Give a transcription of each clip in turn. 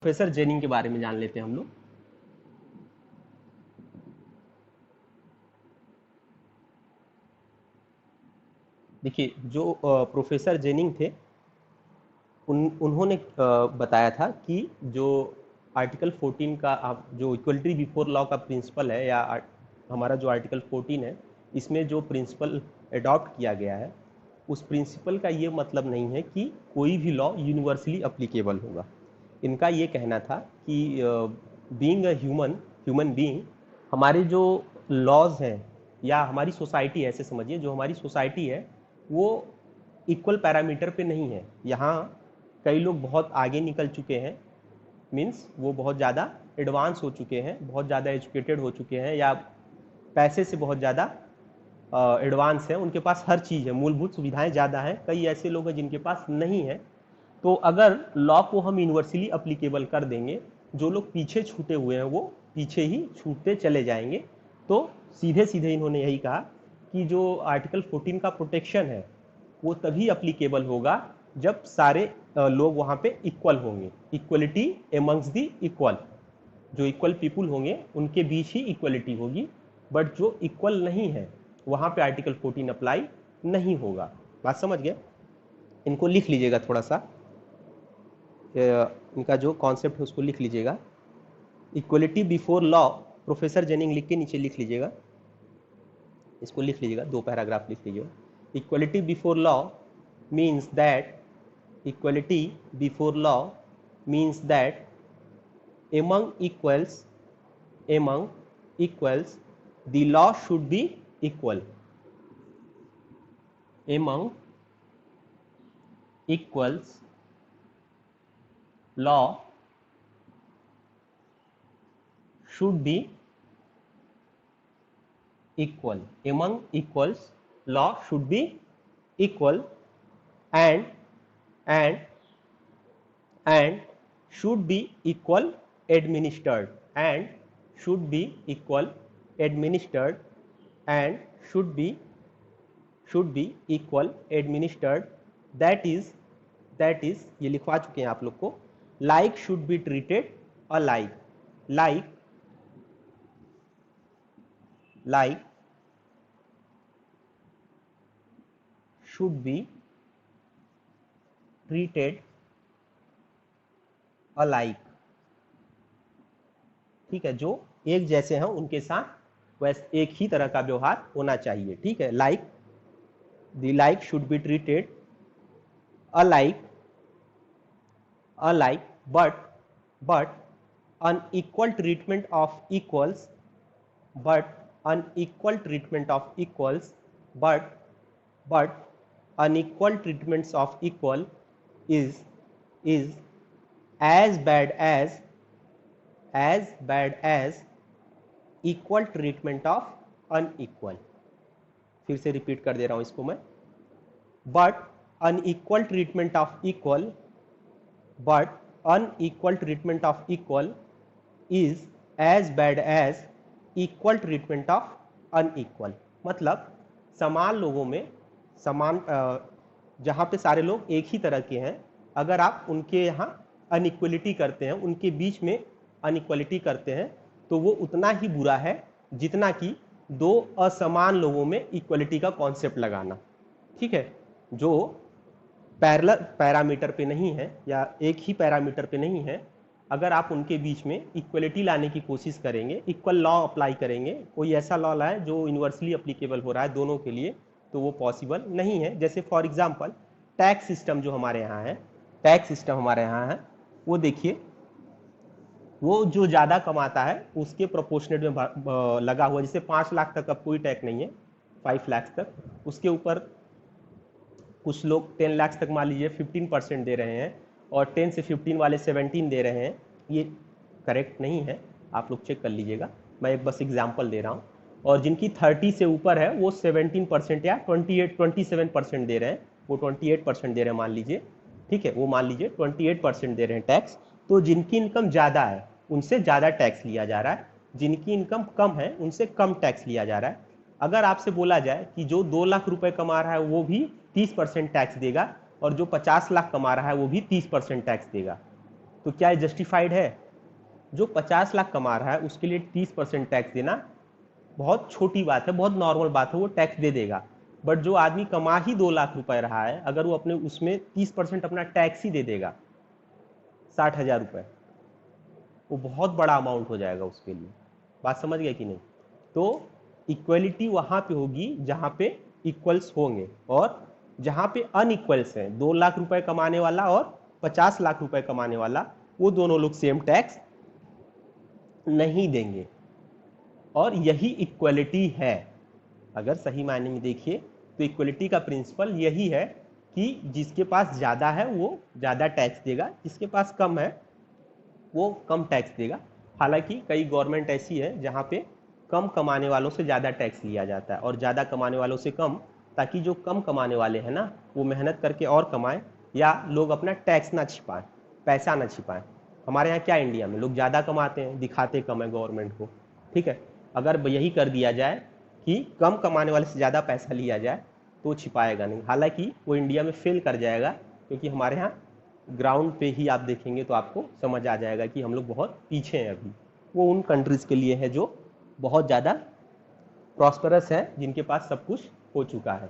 Professor ginning के बारे में जान लेते हैं हम लोग। देखिए, जो प्रोफेसर जेनिंग थे उन्होंने बताया था कि जो आर्टिकल 14 का आप जो इक्वलिटी बिफोर लॉ का प्रिंसिपल है, या हमारा जो आर्टिकल 14 है, इसमें जो प्रिंसिपल अडॉप्ट किया गया है, उस प्रिंसिपल का ये मतलब नहीं है कि कोई भी लॉ यूनिवर्सली अप्लीकेबल होगा। इनका ये कहना था कि बीइंग अ ह्यूमन बीइंग, हमारे जो लॉज हैं या हमारी सोसाइटी है, ऐसे समझिए जो हमारी सोसाइटी है वो इक्वल पैरामीटर पे नहीं है। यहाँ कई लोग बहुत आगे निकल चुके हैं, मीन्स वो बहुत ज़्यादा एडवांस हो चुके हैं, बहुत ज़्यादा एजुकेटेड हो चुके हैं, या पैसे से बहुत ज़्यादा एडवांस है, उनके पास हर चीज़ है, मूलभूत सुविधाएं ज़्यादा हैं। कई ऐसे लोग हैं जिनके पास नहीं है। तो अगर लॉ को हम यूनिवर्सली अप्लीकेबल कर देंगे, जो लोग पीछे छूटे हुए हैं वो पीछे ही छूटते चले जाएंगे। तो सीधे सीधे इन्होंने यही कहा कि जो आर्टिकल 14 का प्रोटेक्शन है वो तभी अप्लीकेबल होगा जब सारे लोग वहाँ पे इक्वल होंगे, इक्वलिटी एमंग्स दी इक्वल। जो इक्वल पीपुल होंगे उनके बीच ही इक्वलिटी होगी, बट जो इक्वल नहीं है वहाँ पे आर्टिकल 14 अप्लाई नहीं होगा। बात समझ गए? इनको लिख लीजिएगा थोड़ा सा, इनका जो कॉन्सेप्ट है उसको लिख लीजिएगा। Equality before law, professor ginning लिख के नीचे लिख लीजिएगा, इसको लिख लीजिएगा, 2 पैराग्राफ लिख लीजिएगा। Equality before law means that, equality before law means that among equals the law should be equal. Among equals law should be equal. Among equals law should be equal, and should be equal administered, and should be equal administered, and should be equal administered, that is ये लिखवा चुके हैं आप लोग को, like should be treated alike, like should be treated alike। ठीक है, जो एक जैसे हैं उनके साथ वैसे एक ही तरह का व्यवहार होना चाहिए। ठीक है, like the like should be treated alike, but unequal treatment of equals, but unequal treatment of equals, but unequal treatments of equal is as bad as equal treatment of unequal। फिर से रिपीट कर दे रहा हूं इसको मैं, but unequal treatment of equal is as bad as equal treatment of unequal। मतलब समान लोगों में समान, जहाँ पे सारे लोग एक ही तरह के हैं, अगर आप उनके यहाँ अनइक्वलिटी करते हैं, उनके बीच में अनइक्वलिटी करते हैं, तो वो उतना ही बुरा है जितना कि दो असमान लोगों में इक्वलिटी का कॉन्सेप्ट लगाना। ठीक है, जो पैरेलल पैरामीटर पे नहीं है या एक ही पैरामीटर पे नहीं है, अगर आप उनके बीच में इक्वलिटी लाने की कोशिश करेंगे, इक्वल लॉ अप्लाई करेंगे, कोई ऐसा लॉ लाए जो यूनिवर्सली अप्लीकेबल हो रहा है दोनों के लिए, तो वो पॉसिबल नहीं है। जैसे फॉर एग्जांपल टैक्स सिस्टम जो हमारे यहाँ है, टैक्स सिस्टम हमारे यहाँ है, वो देखिए, वो जो ज़्यादा कमाता है उसके प्रोपोर्शनेट में लगा हुआ। जैसे 5 लाख तक अब कोई टैक्स नहीं है, 5 लाख तक, उसके ऊपर कुछ लोग 10 लाख तक मान लीजिए 15% दे रहे हैं, और 10 से 15 वाले 17 दे रहे हैं। ये करेक्ट नहीं है, आप लोग चेक कर लीजिएगा, मैं एक बस एग्जांपल दे रहा हूँ। और जिनकी 30 से ऊपर है वो 17% या 27% दे रहे हैं, वो 28% दे रहे हैं मान लीजिए। ठीक है, वो मान लीजिए 28% दे रहे हैं टैक्स। तो जिनकी इनकम ज़्यादा है उनसे ज़्यादा टैक्स लिया जा रहा है, जिनकी इनकम कम है उनसे कम टैक्स लिया जा रहा है। अगर आपसे बोला जाए कि जो 2 लाख रुपए कमा रहा है वो भी 30% टैक्स देगा, और जो 50 लाख कमा रहा है वो भी 30% टैक्स देगा, तो क्या जस्टिफाइड है? जो 50 लाख कमा रहा है उसके लिए 30% टैक्स देना बहुत छोटी बात है, बहुत नॉर्मल बात है, वो टैक्स दे देगा। बट जो आदमी कमा ही 2 लाख रुपए रहा है, अगर वो अपने उसमें 30% अपना टैक्स ही दे देगा, 60,000 रुपए, वो बहुत बड़ा अमाउंट हो जाएगा उसके लिए। बात समझ गए कि नहीं? तो इक्वलिटी वहां पे होगी जहां पे इक्वल्स होंगे, और जहां पे अनइक्वल्स हैं, 2 लाख रुपए कमाने वाला और 50 लाख रुपए कमाने वाला, वो दोनों लोग सेम टैक्स नहीं देंगे। और यही इक्वलिटी है। अगर सही मायने में देखिए तो इक्वलिटी का प्रिंसिपल यही है कि जिसके पास ज्यादा है वो ज्यादा टैक्स देगा, जिसके पास कम है वो कम टैक्स देगा। हालांकि कई गवर्नमेंट ऐसी है जहां पे कम कमाने वालों से ज़्यादा टैक्स लिया जाता है और ज़्यादा कमाने वालों से कम, ताकि जो कम कमाने वाले हैं ना वो मेहनत करके और कमाएं, या लोग अपना टैक्स ना छिपाएं, पैसा ना छिपाएं। हमारे यहाँ क्या इंडिया में लोग ज़्यादा कमाते हैं, दिखाते कम है गवर्नमेंट को, ठीक है। अगर यही कर दिया जाए कि कम कमाने वाले से ज़्यादा पैसा लिया जाए तो छिपाएगा नहीं। हालांकि वो इंडिया में फेल कर जाएगा, क्योंकि हमारे यहाँ ग्राउंड पे ही आप देखेंगे तो आपको समझ आ जाएगा कि हम लोग बहुत पीछे हैं अभी। वो उन कंट्रीज़ के लिए है जो बहुत ज़्यादा प्रॉस्परस है, जिनके पास सब कुछ हो चुका है,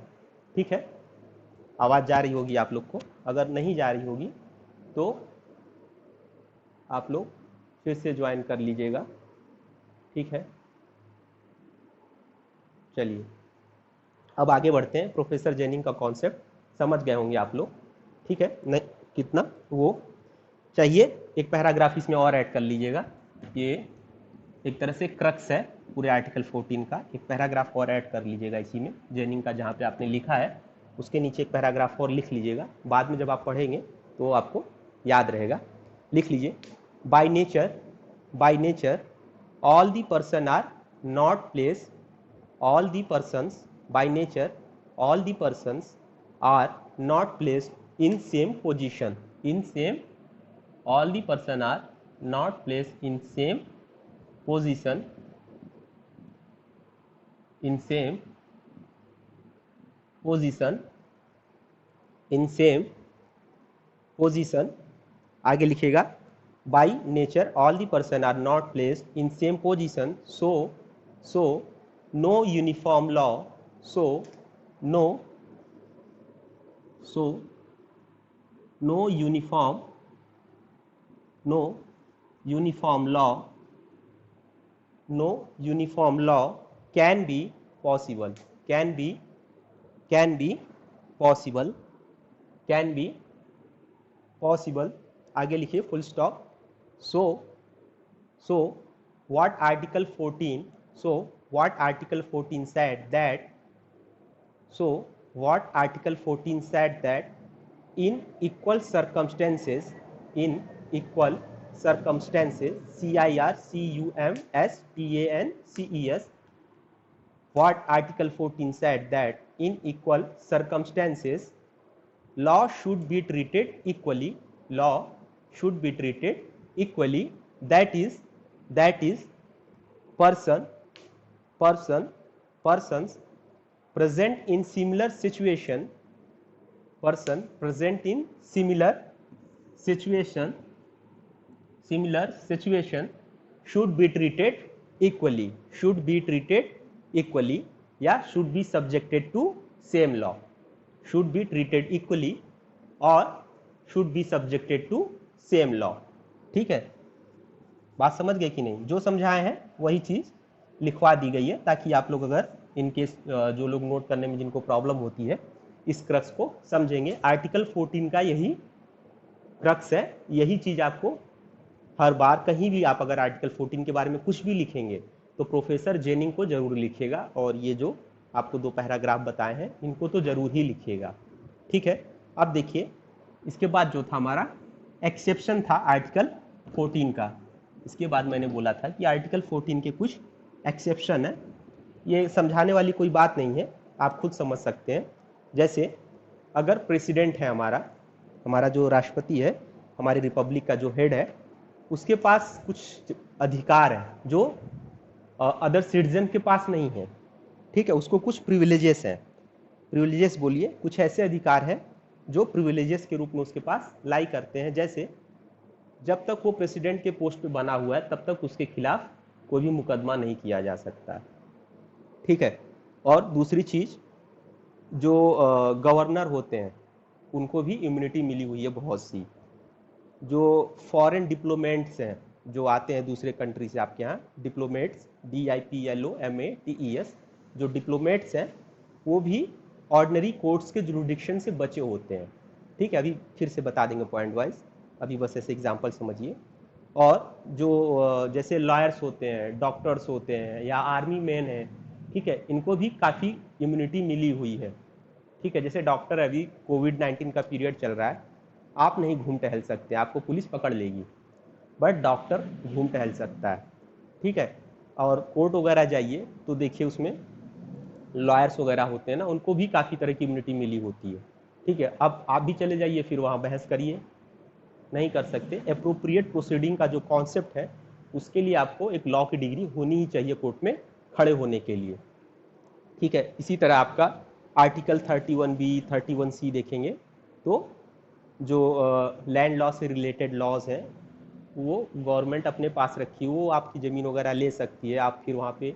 ठीक है। आवाज़ जा रही होगी आप लोग को, अगर नहीं जा रही होगी तो आप लोग फिर से ज्वाइन कर लीजिएगा, ठीक है। चलिए अब आगे बढ़ते हैं। प्रोफेसर जेनिंग का कॉन्सेप्ट समझ गए होंगे आप लोग, ठीक है। नहीं कितना वो चाहिए, एक पैराग्राफ इसमें और ऐड कर लीजिएगा। ये एक तरह से क्रक्स है पूरे आर्टिकल 14 का। एक पैराग्राफ और ऐड कर लीजिएगा इसी में, जेनिंग का जहाँ पे आपने लिखा है उसके नीचे एक पैराग्राफ और लिख लीजिएगा। बाद में जब आप पढ़ेंगे तो आपको याद रहेगा। लिख लीजिए, by nature all the person are not place, all the persons by nature all the persons are not placed in same position, all the person are not placed in same position, in same position। आगे लिखिएगा, by nature all the person are not placed in same position, so no uniform law, no uniform law can be possible, आगे लिखिए full stop. so what article 14 said that in equal circumstances CIRCUMSTANCES, what article 14 said that in equal circumstances law should be treated equally, that is persons present in similar situation should be treated equally, या should be subjected to same law, should be treated equally और should be subjected to same law, ठीक है। बात समझ गए कि नहीं? जो समझाए हैं वही चीज लिखवा दी गई है, ताकि आप लोग अगर इनकेस जो लोग नोट करने में जिनको प्रॉब्लम होती है इस क्रक्स को समझेंगे। आर्टिकल 14 का यही क्रक्स है, यही चीज आपको हर बार कहीं भी आप अगर आर्टिकल 14 के बारे में कुछ भी लिखेंगे तो प्रोफेसर जेनिंग को जरूर लिखिएगा, और ये जो आपको 2 पैराग्राफ बताए हैं इनको तो जरूर ही लिखिएगा, ठीक है। अब देखिए इसके बाद जो था हमारा एक्सेप्शन था आर्टिकल 14 का। इसके बाद मैंने बोला था कि आर्टिकल 14 के कुछ एक्सेप्शन है, ये समझाने वाली कोई बात नहीं है, आप खुद समझ सकते हैं। जैसे अगर प्रेसिडेंट है हमारा जो राष्ट्रपति है, हमारी रिपब्लिक का जो हेड है, उसके पास कुछ अधिकार है जो अदर सिटीजन के पास नहीं है, ठीक है। उसको कुछ प्रिविलेजेस हैं, प्रिविलेजेस बोलिए, कुछ ऐसे अधिकार हैं जो प्रिविलेजेस के रूप में उसके पास लाई करते हैं। जैसे जब तक वो प्रेसिडेंट के पोस्ट पे बना हुआ है तब तक उसके खिलाफ कोई भी मुकदमा नहीं किया जा सकता, ठीक है। और दूसरी चीज, जो गवर्नर होते हैं उनको भी इम्यूनिटी मिली हुई है बहुत सी। जो फॉरेन डिप्लोमेट्स हैं जो आते हैं दूसरे कंट्री से आपके यहाँ, डिप्लोमेट्स, DIPLOMATES, जो डिप्लोमेट्स हैं वो भी ऑर्डिनरी कोर्ट्स के जुरिडिक्शन से बचे होते हैं, ठीक है। अभी फिर से बता देंगे पॉइंट वाइज, अभी बस ऐसे एग्जांपल समझिए। और जो जैसे लॉयर्स होते हैं, डॉक्टर्स होते हैं, या आर्मी मैन हैं, ठीक है, इनको भी काफ़ी इम्यूनिटी मिली हुई है, ठीक है। जैसे डॉक्टर, अभी कोविड-19 का पीरियड चल रहा है, आप नहीं घूम टहल सकते, आपको पुलिस पकड़ लेगी, बट डॉक्टर घूम टहल सकता है, ठीक है। और कोर्ट वगैरह जाइए तो देखिए उसमें लॉयर्स वगैरह होते हैं ना, उनको भी काफ़ी तरह की इम्यूनिटी मिली होती है, ठीक है। अब आप भी चले जाइए फिर वहाँ बहस करिए, नहीं कर सकते। अप्रोप्रिएट प्रोसीडिंग का जो कॉन्सेप्ट है उसके लिए आपको एक लॉ की डिग्री होनी ही चाहिए कोर्ट में खड़े होने के लिए, ठीक है। इसी तरह आपका आर्टिकल 31B 31C देखेंगे तो जो लैंड लॉ से रिलेटेड लॉज हैं वो गवर्नमेंट अपने पास रखी, वो आपकी ज़मीन वगैरह ले सकती है, आप फिर वहाँ पे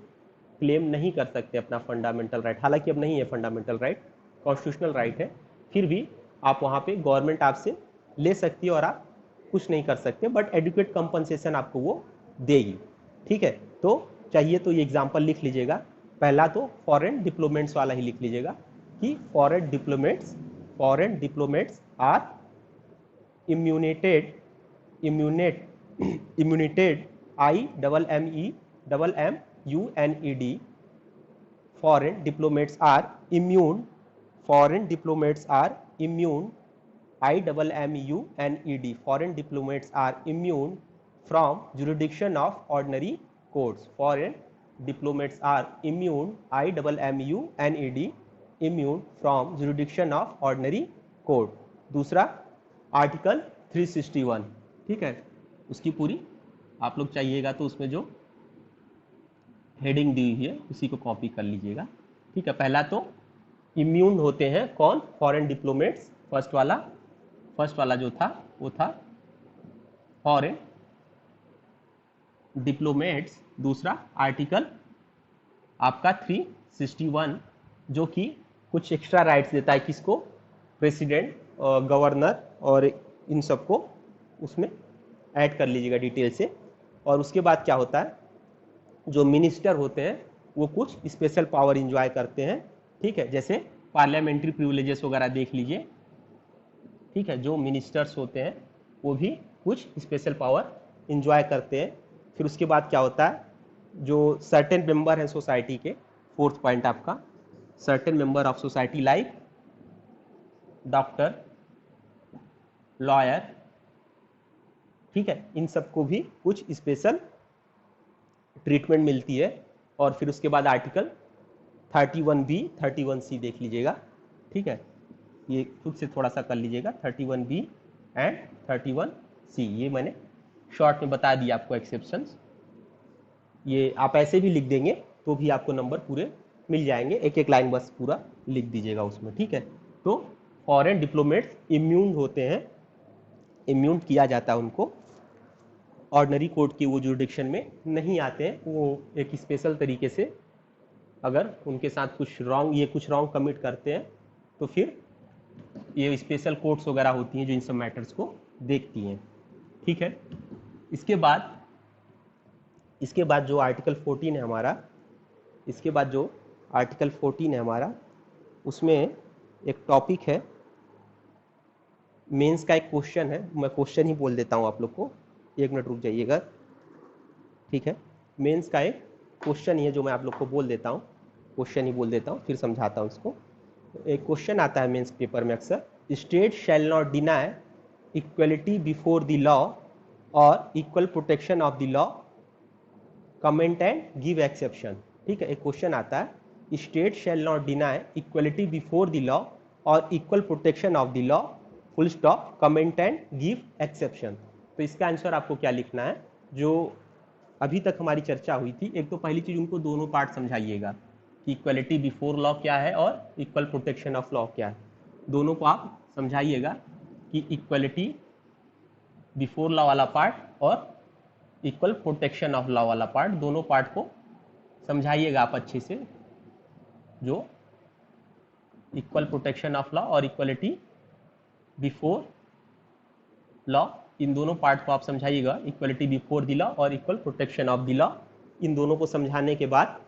क्लेम नहीं कर सकते अपना फंडामेंटल राइट, हालांकि अब नहीं है फंडामेंटल राइट, कॉन्स्टिट्यूशनल राइट है, फिर भी आप वहाँ पे गवर्नमेंट आपसे ले सकती है और आप कुछ नहीं कर सकते, बट एडुकेट कंपनसेशन आपको वो देगी, ठीक है। तो चाहिए तो ये एग्जाम्पल लिख लीजिएगा, पहला तो फॉरेन डिप्लोमेट्स वाला ही लिख लीजिएगा कि foreign diplomats are immunitated immunitated IMMEMMUNED foreign diplomats are immune foreign diplomats are immune IMMUNED foreign diplomats are immune from jurisdiction of ordinary courts, foreign diplomats are immune IMMUNED immune from jurisdiction of ordinary court। दूसरा article 361, ठीक है, उसकी पूरी आप लोग चाहिएगा तो उसमें जो हेडिंग दी हुई है उसी को कॉपी कर लीजिएगा, ठीक है। पहला तो इम्यून होते हैं कौन, फॉरेन डिप्लोमेट्स, फर्स्ट वाला जो था वो था फॉरेन डिप्लोमेट्स। दूसरा आर्टिकल आपका 361 जो कि कुछ एक्स्ट्रा राइट्स देता है किसको, प्रेसिडेंट, गवर्नर और इन सबको उसमें ऐड कर लीजिएगा डिटेल से। और उसके बाद क्या होता है, जो मिनिस्टर होते हैं वो कुछ स्पेशल पावर इंजॉय करते हैं, ठीक है, जैसे पार्लियामेंट्री प्रिविलेजेस वगैरह देख लीजिए, ठीक है। जो मिनिस्टर्स होते हैं वो भी कुछ स्पेशल पावर इंजॉय करते हैं। फिर उसके बाद क्या होता है, जो सर्टेन मेंबर हैं सोसाइटी के, फोर्थ पॉइंट आपका, certain member of society like doctor, lawyer, ठीक है, इन सबको भी कुछ स्पेशल ट्रीटमेंट मिलती है। और फिर उसके बाद आर्टिकल 31B 31C देख लीजिएगा, ठीक है, ये खुद से थोड़ा सा कर लीजिएगा, 31B एंड 31C, ये मैंने शॉर्ट में बता दिया आपको एक्सेप्शंस, ये आप ऐसे भी लिख देंगे तो भी आपको नंबर पूरे मिल जाएंगे, एक एक लाइन बस पूरा लिख दीजिएगा उसमें, ठीक है। तो फॉरेन डिप्लोमेट्स इम्यून होते हैं, इम्यून किया जाता है उनको, ऑर्डिनरी कोर्ट की वो जुरिडिक्शन में नहीं आते हैं, वो एक स्पेशल तरीके से अगर उनके साथ कुछ रॉन्ग कमिट करते हैं तो फिर ये स्पेशल कोर्ट्स वगैरह होती हैं जो इन सब मैटर्स को देखती हैं, ठीक है। इसके बाद जो आर्टिकल 14 है हमारा, इसके बाद जो आर्टिकल 14 है हमारा, उसमें एक टॉपिक है, मेंस का एक क्वेश्चन है, मैं क्वेश्चन ही बोल देता हूँ आप लोग को, एक मिनट रुक जाइएगा, ठीक है। मेंस का एक क्वेश्चन ही है जो मैं आप लोग को बोल देता हूँ, क्वेश्चन ही बोल देता हूँ फिर समझाता हूँ इसको। एक क्वेश्चन आता है मेंस पेपर में अक्सर, state shall not deny equality before the law और equal protection of the law, comment and give exception, ठीक है। एक क्वेश्चन आता है, state shall not deny equality before the law और equal protection of the law, full stop, comment and give exception. तो इसका answer आपको क्या लिखना है, जो अभी तक हमारी चर्चा हुई थी। एक तो पहली चीज उनको दोनों पार्ट समझाइएगा कि इक्वलिटी बिफोर लॉ क्या है और इक्वल प्रोटेक्शन ऑफ लॉ क्या है, दोनों को आप समझाइएगा कि इक्वलिटी बिफोर लॉ वाला पार्ट और इक्वल प्रोटेक्शन ऑफ लॉ वाला पार्ट, दोनों पार्ट को समझाइएगा आप अच्छे से। जो इक्वल प्रोटेक्शन ऑफ लॉ और इक्वलिटी बिफोर लॉ, इन दोनों पार्ट को आप समझाइएगा। इक्वलिटी बिफोर द लॉ और equal protection of the law, इन दोनों को समझाने के बाद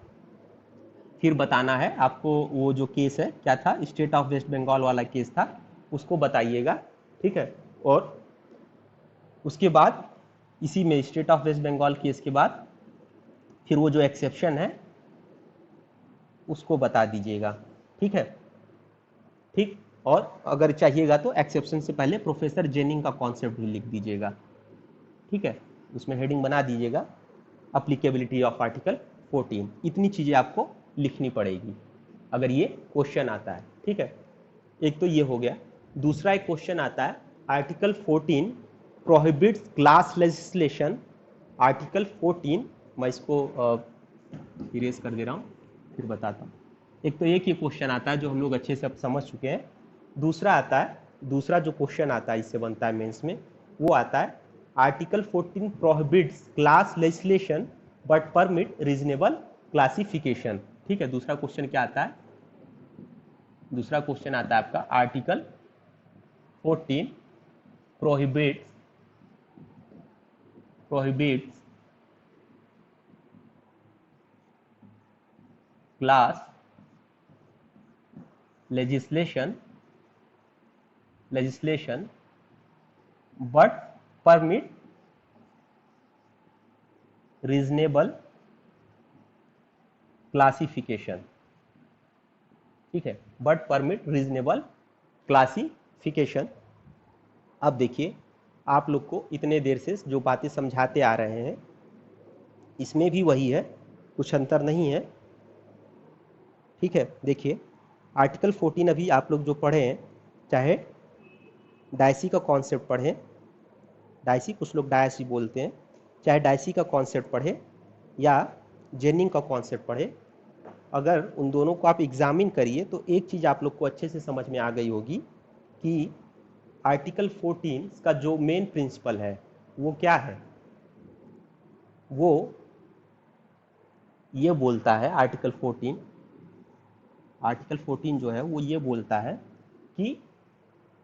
फिर बताना है आपको वो जो केस है क्या था, स्टेट ऑफ वेस्ट बंगाल वाला केस था, उसको बताइएगा, ठीक है। और उसके बाद इसी में state of West Bengal case के बाद फिर वो जो एक्सेप्शन है उसको बता दीजिएगा, ठीक है। ठीक, और अगर चाहिएगा तो एक्सेप्शन से पहले प्रोफेसर जेनिंग का कॉन्सेप्ट भी लिख दीजिएगा, ठीक है। उसमें हेडिंग बना दीजिएगा अप्लीकेबिलिटी ऑफ आर्टिकल 14। इतनी चीज़ें आपको लिखनी पड़ेगी अगर ये क्वेश्चन आता है, ठीक है। एक तो ये हो गया। दूसरा एक क्वेश्चन आता है article 14 prohibits class legislation. Article 14, मैं इसको इरेज कर दे रहा हूँ, फिर बताता हूँ। एक तो एक ये क्वेश्चन आता है जो हम लोग अच्छे से अब समझ चुके हैं। दूसरा आता है, दूसरा जो क्वेश्चन आता है इससे बनता है मेंस में, वो आता है article 14 prohibits class legislation but permit reasonable classification, ठीक है। दूसरा क्वेश्चन क्या आता है, दूसरा क्वेश्चन आता है आपका article 14 prohibits class legislation but permit reasonable classification, ठीक है। but permit reasonable classification। अब देखिए आप लोग को इतने देर से जो बातें समझाते आ रहे हैं इसमें भी वही है, कुछ अंतर नहीं है, ठीक है। देखिए आर्टिकल 14 अभी आप लोग जो पढ़े हैं, चाहे डायसी का कॉन्सेप्ट पढ़ें, डायसी कुछ लोग डायसी बोलते हैं, चाहे डायसी का कॉन्सेप्ट पढ़े या जेनिंग का कॉन्सेप्ट पढ़े, अगर उन दोनों को आप एग्जामिन करिए तो एक चीज़ आप लोग को अच्छे से समझ में आ गई होगी कि आर्टिकल 14 का जो मेन प्रिंसिपल है वो क्या है। वो ये बोलता है आर्टिकल 14 जो है वो ये बोलता है कि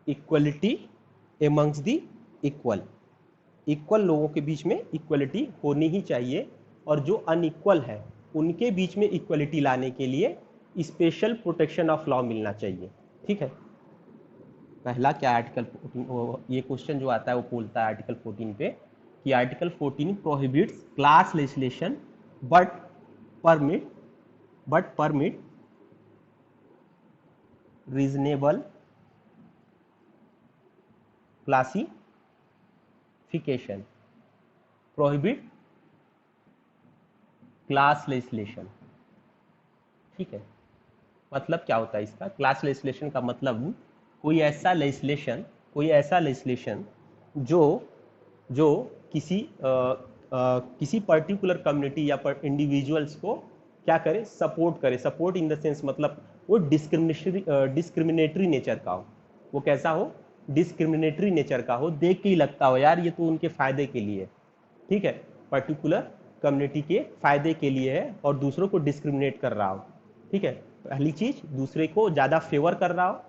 इक्वलिटी एमंग्स दी इक्वल लोगों के बीच में इक्वलिटी होनी ही चाहिए, और जो अनइक्वल है उनके बीच में इक्वलिटी लाने के लिए स्पेशल प्रोटेक्शन ऑफ लॉ मिलना चाहिए, ठीक है। पहला क्या आर्टिकल 14, ये क्वेश्चन जो आता है वो बोलता है आर्टिकल 14 पे कि article 14 prohibits class legislation but permit reasonable classification. Prohibit class legislation, ठीक है। मतलब क्या होता है इसका, क्लास लेजिस्लेशन का मतलब कोई ऐसा लेजिस्लेशन जो किसी पर्टिकुलर कम्युनिटी या इंडिविजुअल्स को क्या करे, सपोर्ट करे। सपोर्ट इन द सेंस मतलब वो डिस्क्रिमिनेटरी नेचर का हो। वो कैसा हो, डिस्क्रिमिनेटरी नेचर का हो, देख के ही लगता हो यार ये तो उनके फायदे के लिए, ठीक है, पर्टिकुलर कम्युनिटी के फायदे के लिए है और दूसरों को डिस्क्रिमिनेट कर रहा हो, ठीक है। पहली चीज दूसरे को ज्यादा फेवर कर रहा हो,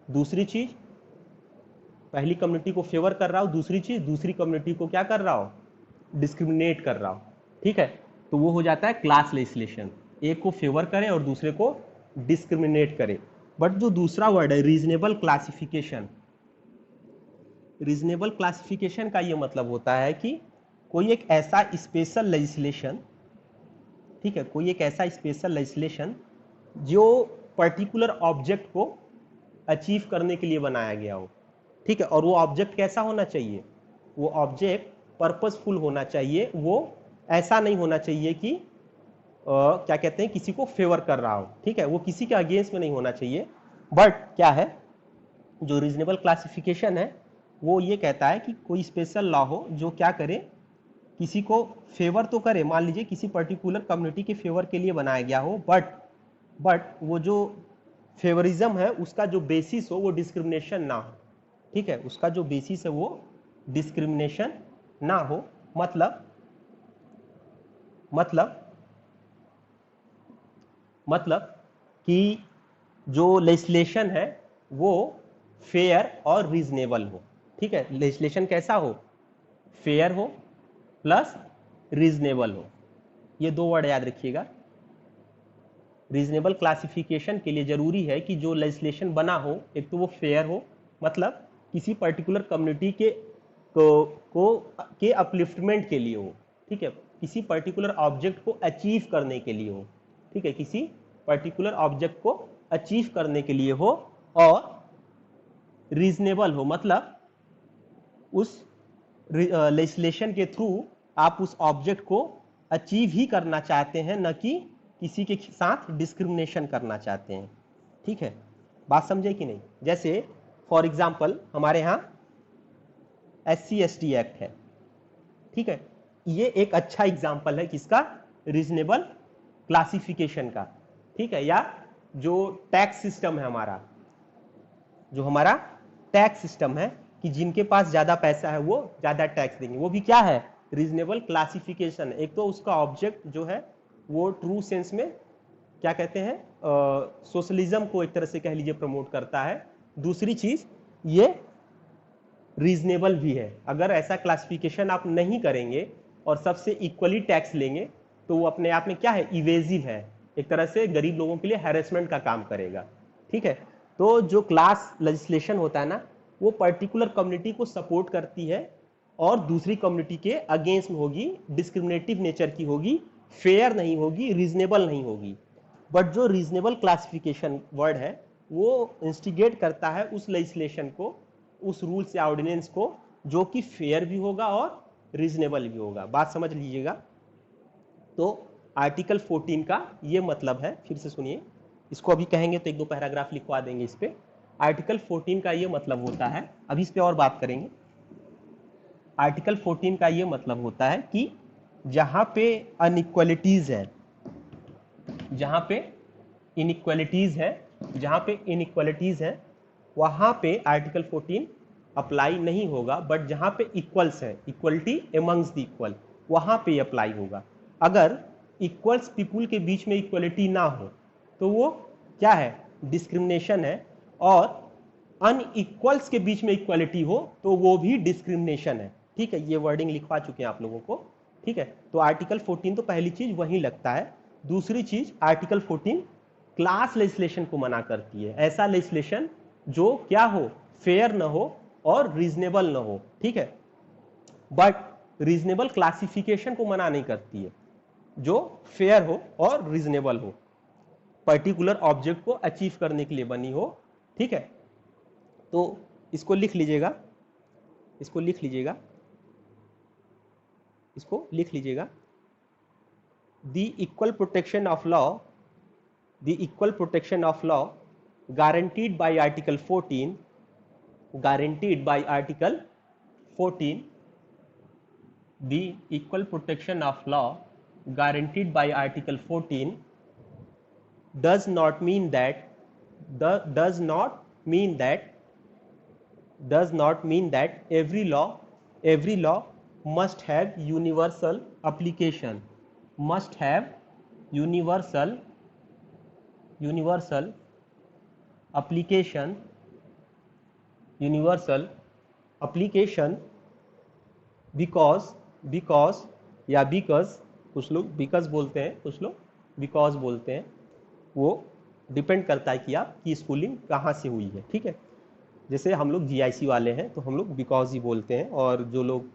दूसरी चीज पहली कम्युनिटी को फेवर कर रहा हो, दूसरी चीज दूसरी कम्युनिटी को क्या कर रहा हो, डिस्क्रिमिनेट कर रहा हो, ठीक है। तो वो हो जाता है क्लास लेजिस्लेशन, एक को फेवर करे और दूसरे को डिस्क्रिमिनेट करे। बट जो दूसरा वर्ड है रीजनेबल क्लासिफिकेशन का ये मतलब होता है कि कोई एक ऐसा स्पेशल लेजिस्लेशन, ठीक है, कोई एक ऐसा स्पेशल लेजिस्लेशन जो पर्टिकुलर ऑब्जेक्ट को अचीव करने के लिए बनाया गया हो, ठीक है। और वो ऑब्जेक्ट कैसा होना चाहिए, वो ऑब्जेक्ट पर्पसफुल होना चाहिए, वो ऐसा नहीं होना चाहिए कि क्या कहते हैं किसी को फेवर कर रहा हो, ठीक है, वो किसी के अगेंस्ट में नहीं होना चाहिए। बट क्या है, जो रीजनेबल क्लासिफिकेशन है वो ये कहता है कि कोई स्पेशल लॉ हो जो क्या करे, किसी को फेवर तो करे, मान लीजिए किसी पर्टिकुलर कम्युनिटी के फेवर के लिए बनाया गया हो, बट वो जो फेवरिज्म है उसका जो बेसिस हो वो डिस्क्रिमिनेशन ना हो, ठीक है, उसका जो बेसिस है वो डिस्क्रिमिनेशन ना हो, मतलब मतलब मतलब कि जो लेजिस्लेशन है वो फेयर और रीजनेबल हो। ठीक है, लेजिस्लेशन कैसा हो? फेयर हो प्लस रीजनेबल हो। ये दो वर्ड याद रखिएगा। रीजनेबल क्लासिफिकेशन के लिए जरूरी है कि जो लेजिस्लेशन बना हो, एक तो वो फेयर हो, मतलब किसी पर्टिकुलर कम्युनिटी के अपलिफ्टमेंट के लिए हो। ठीक है, किसी पर्टिकुलर ऑब्जेक्ट को अचीव करने के लिए हो। ठीक है, किसी पर्टिकुलर ऑब्जेक्ट को अचीव करने के लिए हो, और रीजनेबल हो, मतलब उस लेजिस्लेशन के थ्रू आप उस ऑब्जेक्ट को अचीव ही करना चाहते हैं, न कि किसी के साथ डिस्क्रिमिनेशन करना चाहते हैं। ठीक है, बात समझे कि नहीं? जैसे फॉर एग्जाम्पल हमारे यहाँ SC/ST एक्ट है। ठीक है, ये एक अच्छा एग्जाम्पल है किसका? रीजनेबल क्लासिफिकेशन का। ठीक है, या जो टैक्स सिस्टम है हमारा, जो हमारा टैक्स सिस्टम है कि जिनके पास ज्यादा पैसा है वो ज्यादा टैक्स देंगे, वो भी क्या है? Reasonable classification. एक तो उसका ऑब्जेक्ट जो है वो ट्रू सेंस में क्या कहते हैं, सोशलिज्म को एक तरह से कह लीजिए प्रमोट करता है। दूसरी चीज ये रीजनेबल भी है। अगर ऐसा क्लासिफिकेशन आप नहीं करेंगे और सबसे इक्वली टैक्स लेंगे तो वो अपने आप में क्या है? इवेजिव है, एक तरह से गरीब लोगों के लिए हैरेसमेंट का काम करेगा। ठीक है, तो जो क्लास लेजिस्लेशन होता है ना, वो पर्टिकुलर कम्युनिटी को सपोर्ट करती है और दूसरी कम्युनिटी के अगेंस्ट में होगी, डिस्क्रिमिनेटिव नेचर की होगी, फेयर नहीं होगी, रीजनेबल नहीं होगी। बट जो रीजनेबल क्लासिफिकेशन वर्ड है वो इंस्टिगेट करता है उस लेजिस्लेशन को, उस रूल्स या ऑर्डिनेंस को जो कि फेयर भी होगा और रीजनेबल भी होगा। बात समझ लीजिएगा। तो आर्टिकल 14 का ये मतलब है, फिर से सुनिए, इसको अभी कहेंगे तो एक दो पैराग्राफ लिखवा देंगे इस पे। आर्टिकल 14 का ये मतलब होता है, अभी इस पे और बात करेंगे। आर्टिकल 14 का ये मतलब होता है कि जहां पे अनइक्वालिटीज है, जहां पे इनइक्वालिटीज है, जहां पे इनइक्वालिटीज है वहां पे आर्टिकल 14 अप्लाई नहीं होगा। बट जहां पे इक्वल्स है, इक्वलिटी एमंग्स द इक्वल, वहां पे अप्लाई होगा। अगर इक्वल्स पीपुल के बीच में इक्वलिटी ना हो तो वो क्या है? डिस्क्रिमिनेशन है। और अनइक्वल्स के बीच में इक्वलिटी हो तो वो भी डिस्क्रिमिनेशन है। ठीक है, ये वर्डिंग लिखवा चुके हैं आप लोगों को। ठीक है, तो आर्टिकल 14 तो पहली चीज वही लगता है। दूसरी चीज, आर्टिकल 14 क्लास लेजिस्लेशन को मना करती है। ऐसा लेजिस्लेशन जो क्या हो? फेयर न हो और रीजनेबल न हो। ठीक है, बट रीजनेबल क्लासिफिकेशन को मना नहीं करती है, जो फेयर हो और रीजनेबल हो, पर्टिकुलर ऑब्जेक्ट को अचीव करने के लिए बनी हो। ठीक है, तो इसको लिख लीजिएगा, इसको लिख लीजिएगा, इसको लिख लीजिएगा। The equal protection of law, the equal protection of law guaranteed by article 14, guaranteed by article 14, the equal protection of law guaranteed by article 14 does not mean that does not mean that every law must have universal application, must have universal application, universal application because या because, कुछ लोग because बोलते हैं, कुछ लोग because बोलते हैं। वो डिपेंड करता है कि आपकी स्कूलिंग कहाँ से हुई है। ठीक है, जैसे हम लोग GIC वाले हैं तो हम लोग बिकॉज ही बोलते हैं, और जो लोग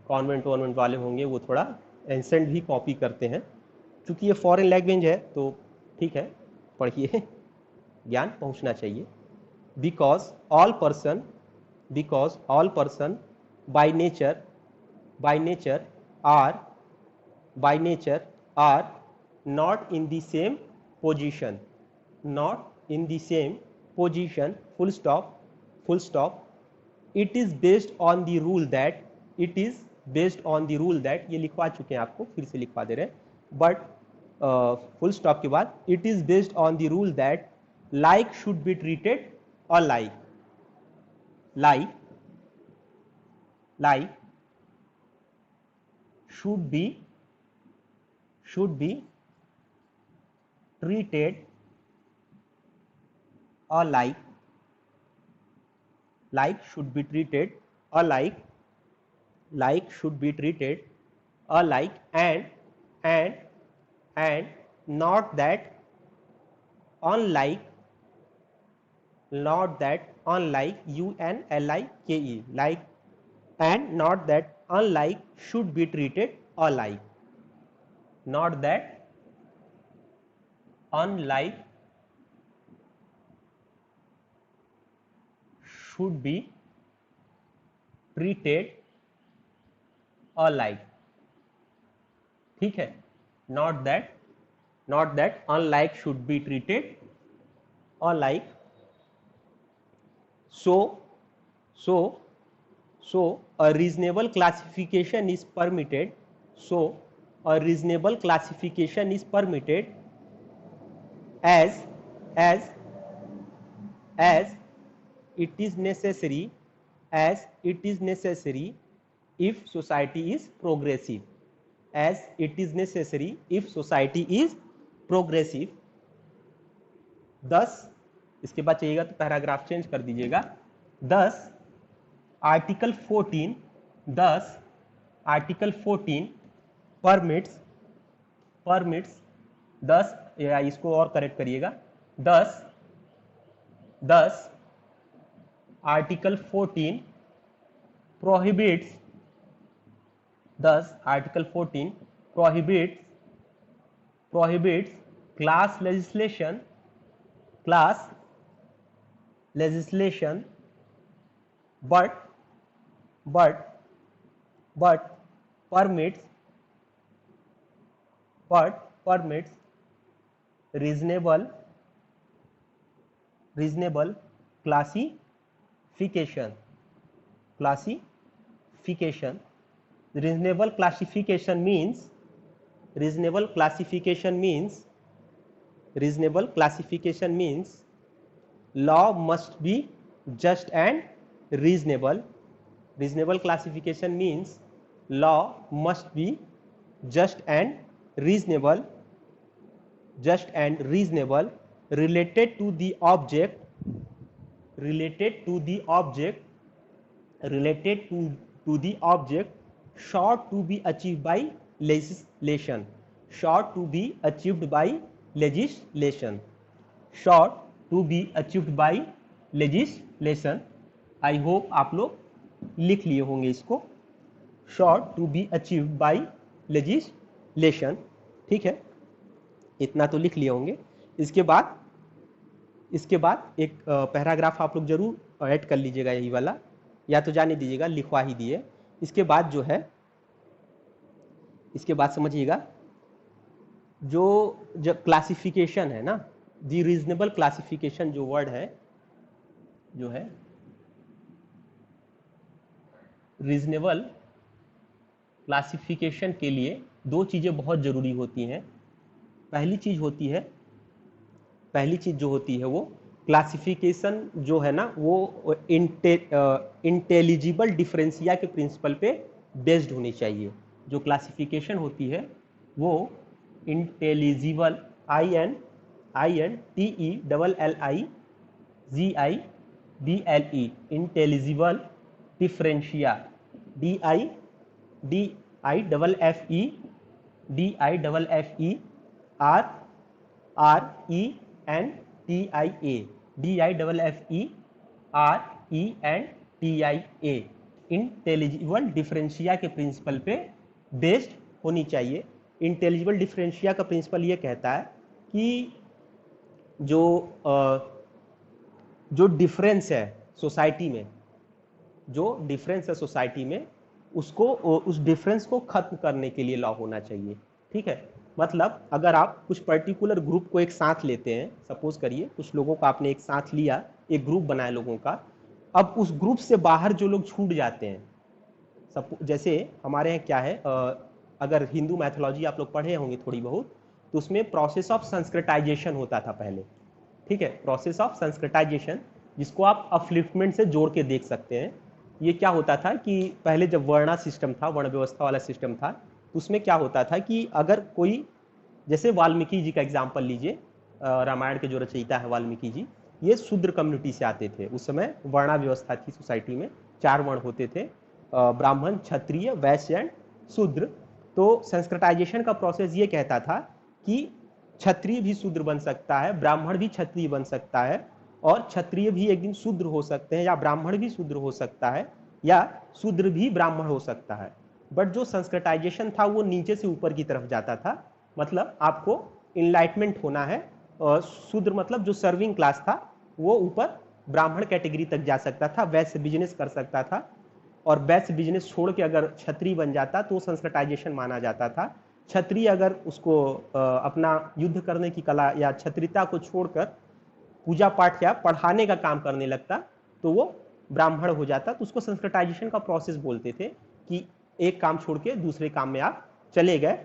कॉन्वेंट वाले होंगे वो थोड़ा एंसेंट भी कॉपी करते हैं। चूँकि ये फॉरेन लैंग्वेज है तो ठीक है, पढ़िए, ज्ञान पहुँचना चाहिए। because all person by nature are not in the same position, full stop. It is based on the rule that, ये लिखवा चुके हैं आपको, फिर से लिखवा दे रहे हैं, बट फुल स्टॉप के बाद it is based on the rule that like should be treated alike, like should be treated alike, should be treated alike, should be treated alike, and not that unlike, UNLIKE, like, and not that unlike should be treated alike, not that unlike should be treated alike, ठीक है, not that unlike should be treated alike. So a reasonable classification is permitted, as it is necessary, if society is progressive, thus, इसके बाद चाहिएगा तो paragraph change कर दीजिएगा. 10 article 14 permits 10, या इसको और करेक्ट करिएगा, 10 article 14 prohibits, 10 article 14 prohibits class legislation, but permits reasonable classification. Reasonable classification means law must be just and reasonable. Reasonable classification means law must be just and reasonable, related to the object, sought to be achieved by legislation, I hope आप लोग लिख लिए होंगे इसको, sought to be achieved by legislation, ठीक है, इतना तो लिख लिए होंगे. इसके बाद एक पैराग्राफ आप लोग जरूर ऐड कर लीजिएगा, यही वाला, या तो जाने दीजिएगा, लिखवा ही दिए. इसके बाद जो है, इसके बाद समझिएगा, जो क्लासिफिकेशन है ना, दी रीजनेबल क्लासिफिकेशन जो वर्ड है, जो है रीजनेबल क्लासिफिकेशन के लिए दो चीज़ें बहुत ज़रूरी होती हैं. पहली चीज़ जो होती है वो क्लासिफिकेशन जो है ना, वो इंटेलिजिबल डिफरेंशिया के प्रिंसिपल पे बेस्ड होनी चाहिए. जो क्लासिफिकेशन होती है वो intelligible, INTELLIGIBLE, intelligible differentia, DIFFENTIA, intelligible differentia के प्रिंसिपल पे बेस्ड होनी चाहिए. इंटेलिजिबल डिफरेंशिया का प्रिंसिपल ये कहता है कि जो डिफरेंस है सोसाइटी में, उसको, उस डिफरेंस को खत्म करने के लिए लॉ होना चाहिए, ठीक है. मतलब अगर आप कुछ पर्टिकुलर ग्रुप को एक साथ लेते हैं, सपोज करिए कुछ लोगों को आपने एक साथ लिया, एक ग्रुप बनाया लोगों का, अब उस ग्रुप से बाहर जो लोग छूट जाते हैं, जैसे हमारे यहाँ क्या है, अगर हिंदू मैथोलॉजी आप लोग पढ़े होंगे थोड़ी बहुत, तो उसमें प्रोसेस ऑफ संस्कृताइजेशन होता था पहले, ठीक है, प्रोसेस ऑफ संस्कृताइजेशन, जिसको आप अपलिफ्टमेंट से जोड़ के देख सकते हैं. ये क्या होता था कि पहले जब वर्णा सिस्टम था, वर्ण व्यवस्था वाला सिस्टम था, तो उसमें क्या होता था कि अगर कोई, जैसे वाल्मीकि जी का एग्जाम्पल लीजिए, रामायण के जो रचयिता है वाल्मीकि जी, ये शूद्र कम्युनिटी से आते थे। उस समय वर्णा व्यवस्था थी सोसाइटी में, 4 वर्ण होते थे, ब्राह्मण, क्षत्रिय, वैश्य एंड शूद्र। तो संस्कृताइजेशन का प्रोसेस ये कहता था कि क्षत्रिय भी शूद्र बन सकता है, ब्राह्मण भी क्षत्रिय बन सकता है, और क्षत्रिय भी एक दिन शूद्र हो सकते हैं, या ब्राह्मण भी शूद्र हो सकता है, या शूद्र भी ब्राह्मण हो सकता है। बट जो संस्कृताइजेशन था वो नीचे से ऊपर की तरफ जाता था, मतलब आपको इनलाइटमेंट होना है। शूद्र मतलब जो सर्विंग क्लास था वो ऊपर ब्राह्मण कैटेगरी तक जा सकता था, वैसे बिजनेस कर सकता था, और वैसे बिजनेस छोड़ के अगर क्षत्रिय बन जाता तो संस्कृताइजेशन माना जाता था। क्षत्रिय अगर उसको अपना युद्ध करने की कला या क्षत्रियता को छोड़कर पूजा पाठ या पढ़ाने का काम करने लगता तो वो ब्राह्मण हो जाता। तो उसको संस्कृताइजेशन का प्रोसेस बोलते थे कि एक काम छोड़ के दूसरे काम में आप चले गए।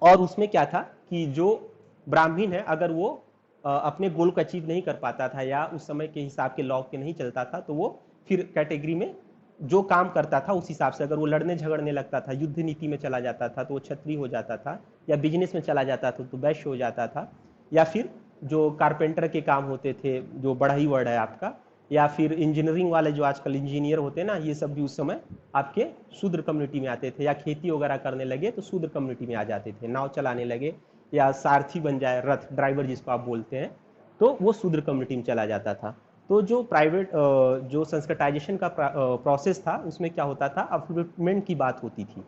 और उसमें क्या था कि जो ब्राह्मण है अगर वो अपने गोल को अचीव नहीं कर पाता था या उस समय के हिसाब के लॉ के नहीं चलता था, तो वो फिर कैटेगरी में जो काम करता था उस हिसाब से, अगर वो लड़ने झगड़ने लगता था, युद्ध नीति में चला जाता था तो वो क्षत्रिय हो जाता था, या बिजनेस में चला जाता था तो वैश्य हो जाता था, या फिर जो कारपेंटर के काम होते थे, जो बढ़ई वर्ड है आपका, या फिर इंजीनियरिंग वाले जो आजकल इंजीनियर होते हैं ना, ये सब भी उस समय आपके शूद्र कम्युनिटी में आते थे। या खेती वगैरह करने लगे तो शूद्र कम्युनिटी में आ जाते थे, नाव चलाने लगे या सारथी बन जाए, रथ ड्राइवर जिसको आप बोलते हैं, तो वो शूद्र कम्युनिटी में चला जाता था। तो जो प्राइवेट जो संस्कृताइजेशन का प्रोसेस था उसमें क्या होता था, अपलिफ्टमेंट की बात होती थी।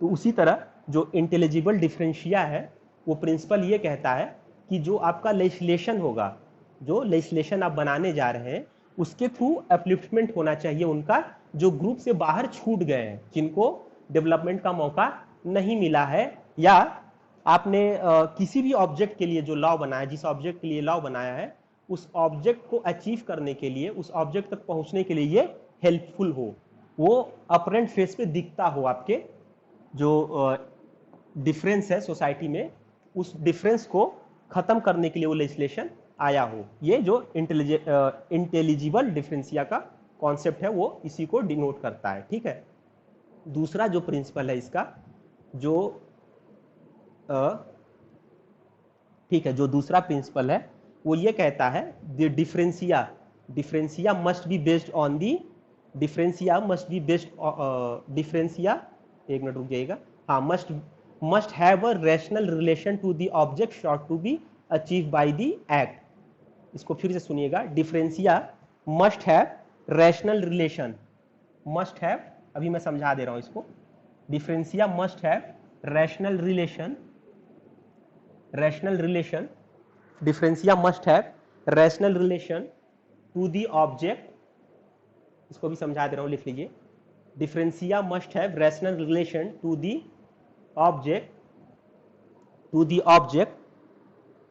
तो उसी तरह जो इंटेलिजिबल डिफरेंशिया है वो प्रिंसिपल ये कहता है कि जो आपका लेजिस्लेशन होगा, जो लेजिस्लेशन आप बनाने जा रहे हैं, उसके थ्रू अपलिफ्टमेंट होना चाहिए उनका जो ग्रुप से बाहर छूट गए हैं, जिनको डेवलपमेंट का मौका नहीं मिला है, या आपने किसी भी ऑब्जेक्ट के लिए जो लॉ बनाया, जिस ऑब्जेक्ट के लिए लॉ बनाया है, उस ऑब्जेक्ट को अचीव करने के लिए, उस ऑब्जेक्ट तक पहुंचने के लिए ये हेल्पफुल हो, वो अपरेंट फेस पे दिखता हो, आपके जो डिफरेंस है सोसाइटी में, उस डिफरेंस को खत्म करने के लिए वो लेजिस्लेशन आया हो। ये जो इंटेलिजिबल डिफरेंसिया का कॉन्सेप्ट है वो इसी को डिनोट करता है। ठीक है, दूसरा जो प्रिंसिपल है इसका, जो ठीक है, जो दूसरा प्रिंसिपल है वो ये कहता है the differentia differentia must be based on the differentia must be based differentia, एक मिनट रुक जाइएगा, हाँ, must have a rational relation to the object sought to be achieve by the act. इसको फिर से सुनिएगा, differentia must have rational relation, must have, अभी मैं समझा दे रहा हूं इसको, differentia must have rational relation, differentia must have rational relation to the object, इसको भी समझा दे रहा हूं, लिख लीजिए, differentia must have rational relation to the object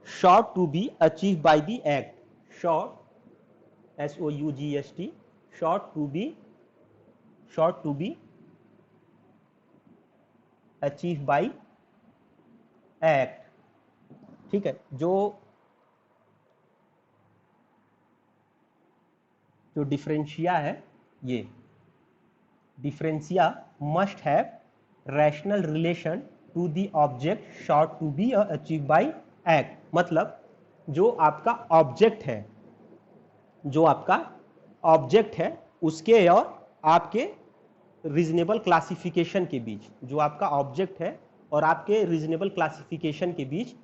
sought to be achieve by the act, sought SOUGST, sought to be achieve by act. ठीक है, जो डिफरेंशिया है, ये differentia must have rational relation to the object sought to be achieve by act. मतलब जो आपका object है उसके और आपके रीजनेबल क्लासिफिकेशन के बीच, जो आपका ऑब्जेक्ट है और आपके रीजनेबल क्लासिफिकेशन के बीच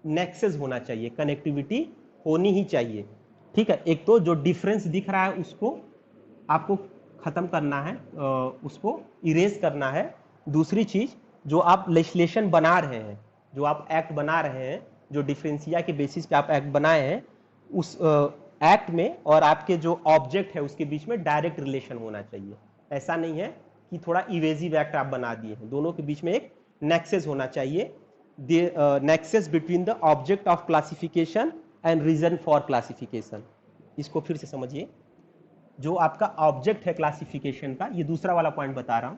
नेक्सस होना चाहिए, कनेक्टिविटी होनी ही चाहिए। ठीक है, एक तो जो डिफरेंस दिख रहा है उसको आपको खत्म करना है, उसको इरेज करना है। दूसरी चीज, जो आप लेजिस्लेशन बना रहे हैं, जो आप एक्ट बना रहे हैं, जो डिफरेंसिया के बेसिस पे आप एक्ट बनाए हैं, उस एक्ट में और आपके जो ऑब्जेक्ट है उसके बीच में डायरेक्ट रिलेशन होना चाहिए। ऐसा नहीं है कि थोड़ा इवेजिव एक्ट आप बना दिए हैं, दोनों के बीच में एक नेक्सस होना चाहिए, nexus between the object of classification and reason for classification. इसको फिर से समझिए, जो आपका ऑब्जेक्ट है क्लासिफिकेशन का, ये दूसरा वाला पॉइंट बता रहा हूं,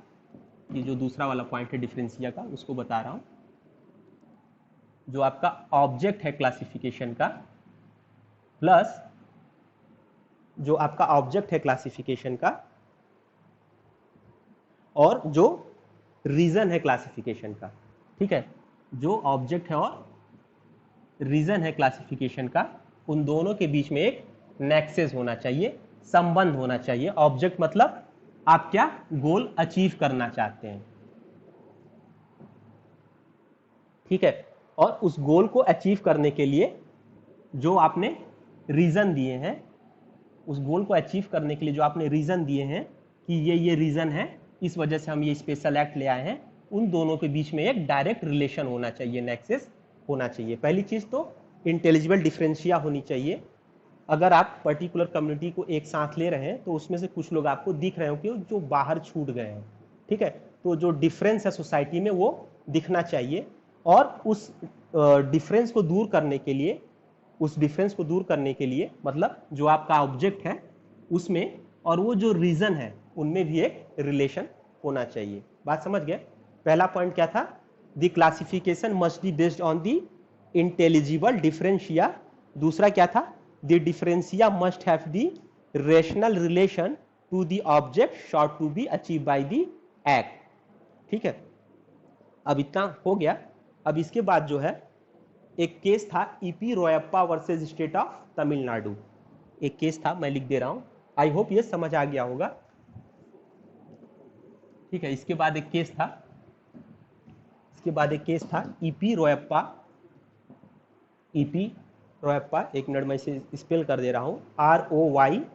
ये जो दूसरा वाला पॉइंट है डिफरेंशिया का उसको बता रहा हूं। जो आपका ऑब्जेक्ट है क्लासिफिकेशन का प्लस जो आपका ऑब्जेक्ट है क्लासिफिकेशन का और जो रीजन है क्लासिफिकेशन का, ठीक है, जो ऑब्जेक्ट है और रीजन है क्लासिफिकेशन का, उन दोनों के बीच में एक नेक्सेस होना चाहिए, संबंध होना चाहिए। ऑब्जेक्ट मतलब आप क्या गोल अचीव करना चाहते हैं, ठीक है, और उस गोल को अचीव करने के लिए जो आपने रीजन दिए हैं, उस गोल को अचीव करने के लिए जो आपने रीजन दिए हैं कि ये रीजन है, इस वजह से हम ये स्पेशल एक्ट ले आए हैं, उन दोनों के बीच में एक डायरेक्ट रिलेशन होना चाहिए, नेक्सेस होना चाहिए। पहली चीज तो इंटेलिजिबल डिफरेंशिया होनी चाहिए। अगर आप पर्टिकुलर कम्युनिटी को एक साथ ले रहे हैं तो उसमें से कुछ लोग आपको दिख रहे हो कि जो बाहर छूट गए हैं, ठीक है, तो जो डिफरेंस है सोसाइटी में वो दिखना चाहिए, और उस डिफरेंस को दूर करने के लिए, उस डिफरेंस को दूर करने के लिए मतलब जो आपका ऑब्जेक्ट है उसमें और वो जो रीजन है उनमें भी एक रिलेशन होना चाहिए। बात समझ गए? पहला पॉइंट क्या था? The classification must be based on the intelligible differentia. दूसरा क्या था? The differentia must have the rational relation to the object sought to be achieve by the act. ठीक है, अब इतना हो गया। अब इसके बाद जो है एक केस था EP Royappa versus state of Tamil Nadu. एक केस था, मैं लिख दे रहा हूं, आई होप ये समझ आ गया होगा। ठीक है, इसके बाद एक केस था, इसके बाद एक केस था ईपी रोयप्पा। ईपी रोयप्पा, एक मिनट मैं इसे स्पेल कर दे रहा हूं, ROYAPPA।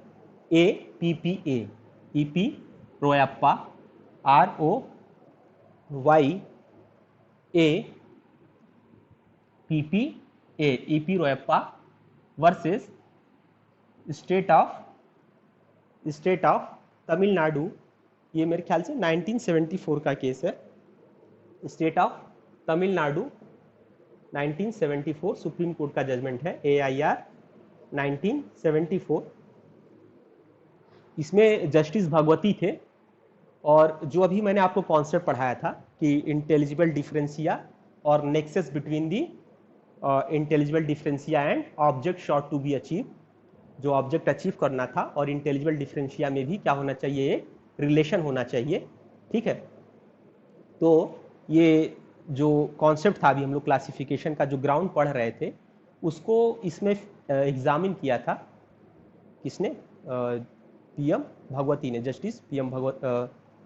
EP Royappa, ROYAPPA, EP Royappa versus state of Tamil Nadu. ये मेरे ख्याल से 1974 का केस है। State of Tamil Nadu 1974 supreme court का जजमेंट है, AIR 1974। इसमें जस्टिस भगवती थे, और जो अभी मैंने आपको कॉन्सेप्ट पढ़ाया था कि इंटेलिजिबल डिफरेंशिया और nexus between the intelligible differentia and object sought to be achieve, जो ऑब्जेक्ट अचीव करना था और इंटेलिजिबल डिफरेंशिया में भी क्या होना चाहिए, एक रिलेशन होना चाहिए। ठीक है, तो ये जो कॉन्सेप्ट था, अभी हम लोग क्लासिफिकेशन का जो ग्राउंड पढ़ रहे थे, उसको इसमें एग्जामिन किया था किसने? PM भगवती ने, जस्टिस PM भगवत,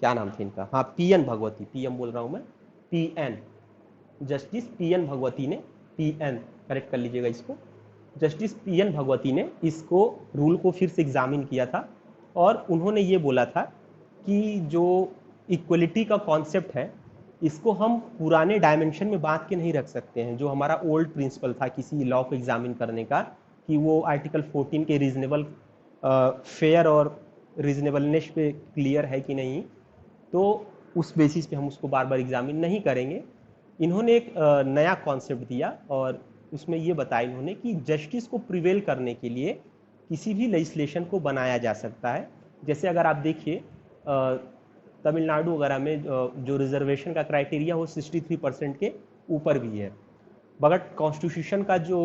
क्या नाम थे इनका, हाँ PN भगवती, PM बोल रहा हूँ मैं, PN, जस्टिस PN भगवती ने, PN करेक्ट कर लीजिएगा इसको, जस्टिस PN भगवती ने इसको रूल को फिर से एग्जामिन किया था, और उन्होंने ये बोला था कि जो इक्वलिटी का कॉन्सेप्ट है, इसको हम पुराने डायमेंशन में बांध के नहीं रख सकते हैं। जो हमारा ओल्ड प्रिंसिपल था किसी लॉ को एग्जामिन करने का, कि वो आर्टिकल 14 के रीजनेबल, फेयर और रीजनेबलनेस पे क्लियर है कि नहीं, तो उस बेसिस पे हम उसको बार बार एग्जामिन नहीं करेंगे। इन्होंने एक नया कॉन्सेप्ट दिया, और उसमें ये बताया इन्होंने कि जस्टिस को प्रिवेल करने के लिए किसी भी लेजिस्लेशन को बनाया जा सकता है। जैसे अगर आप देखिए तमिलनाडु वगैरह में जो रिजर्वेशन का क्राइटेरिया वो 63% के ऊपर भी है, मगर कॉन्स्टिट्यूशन का जो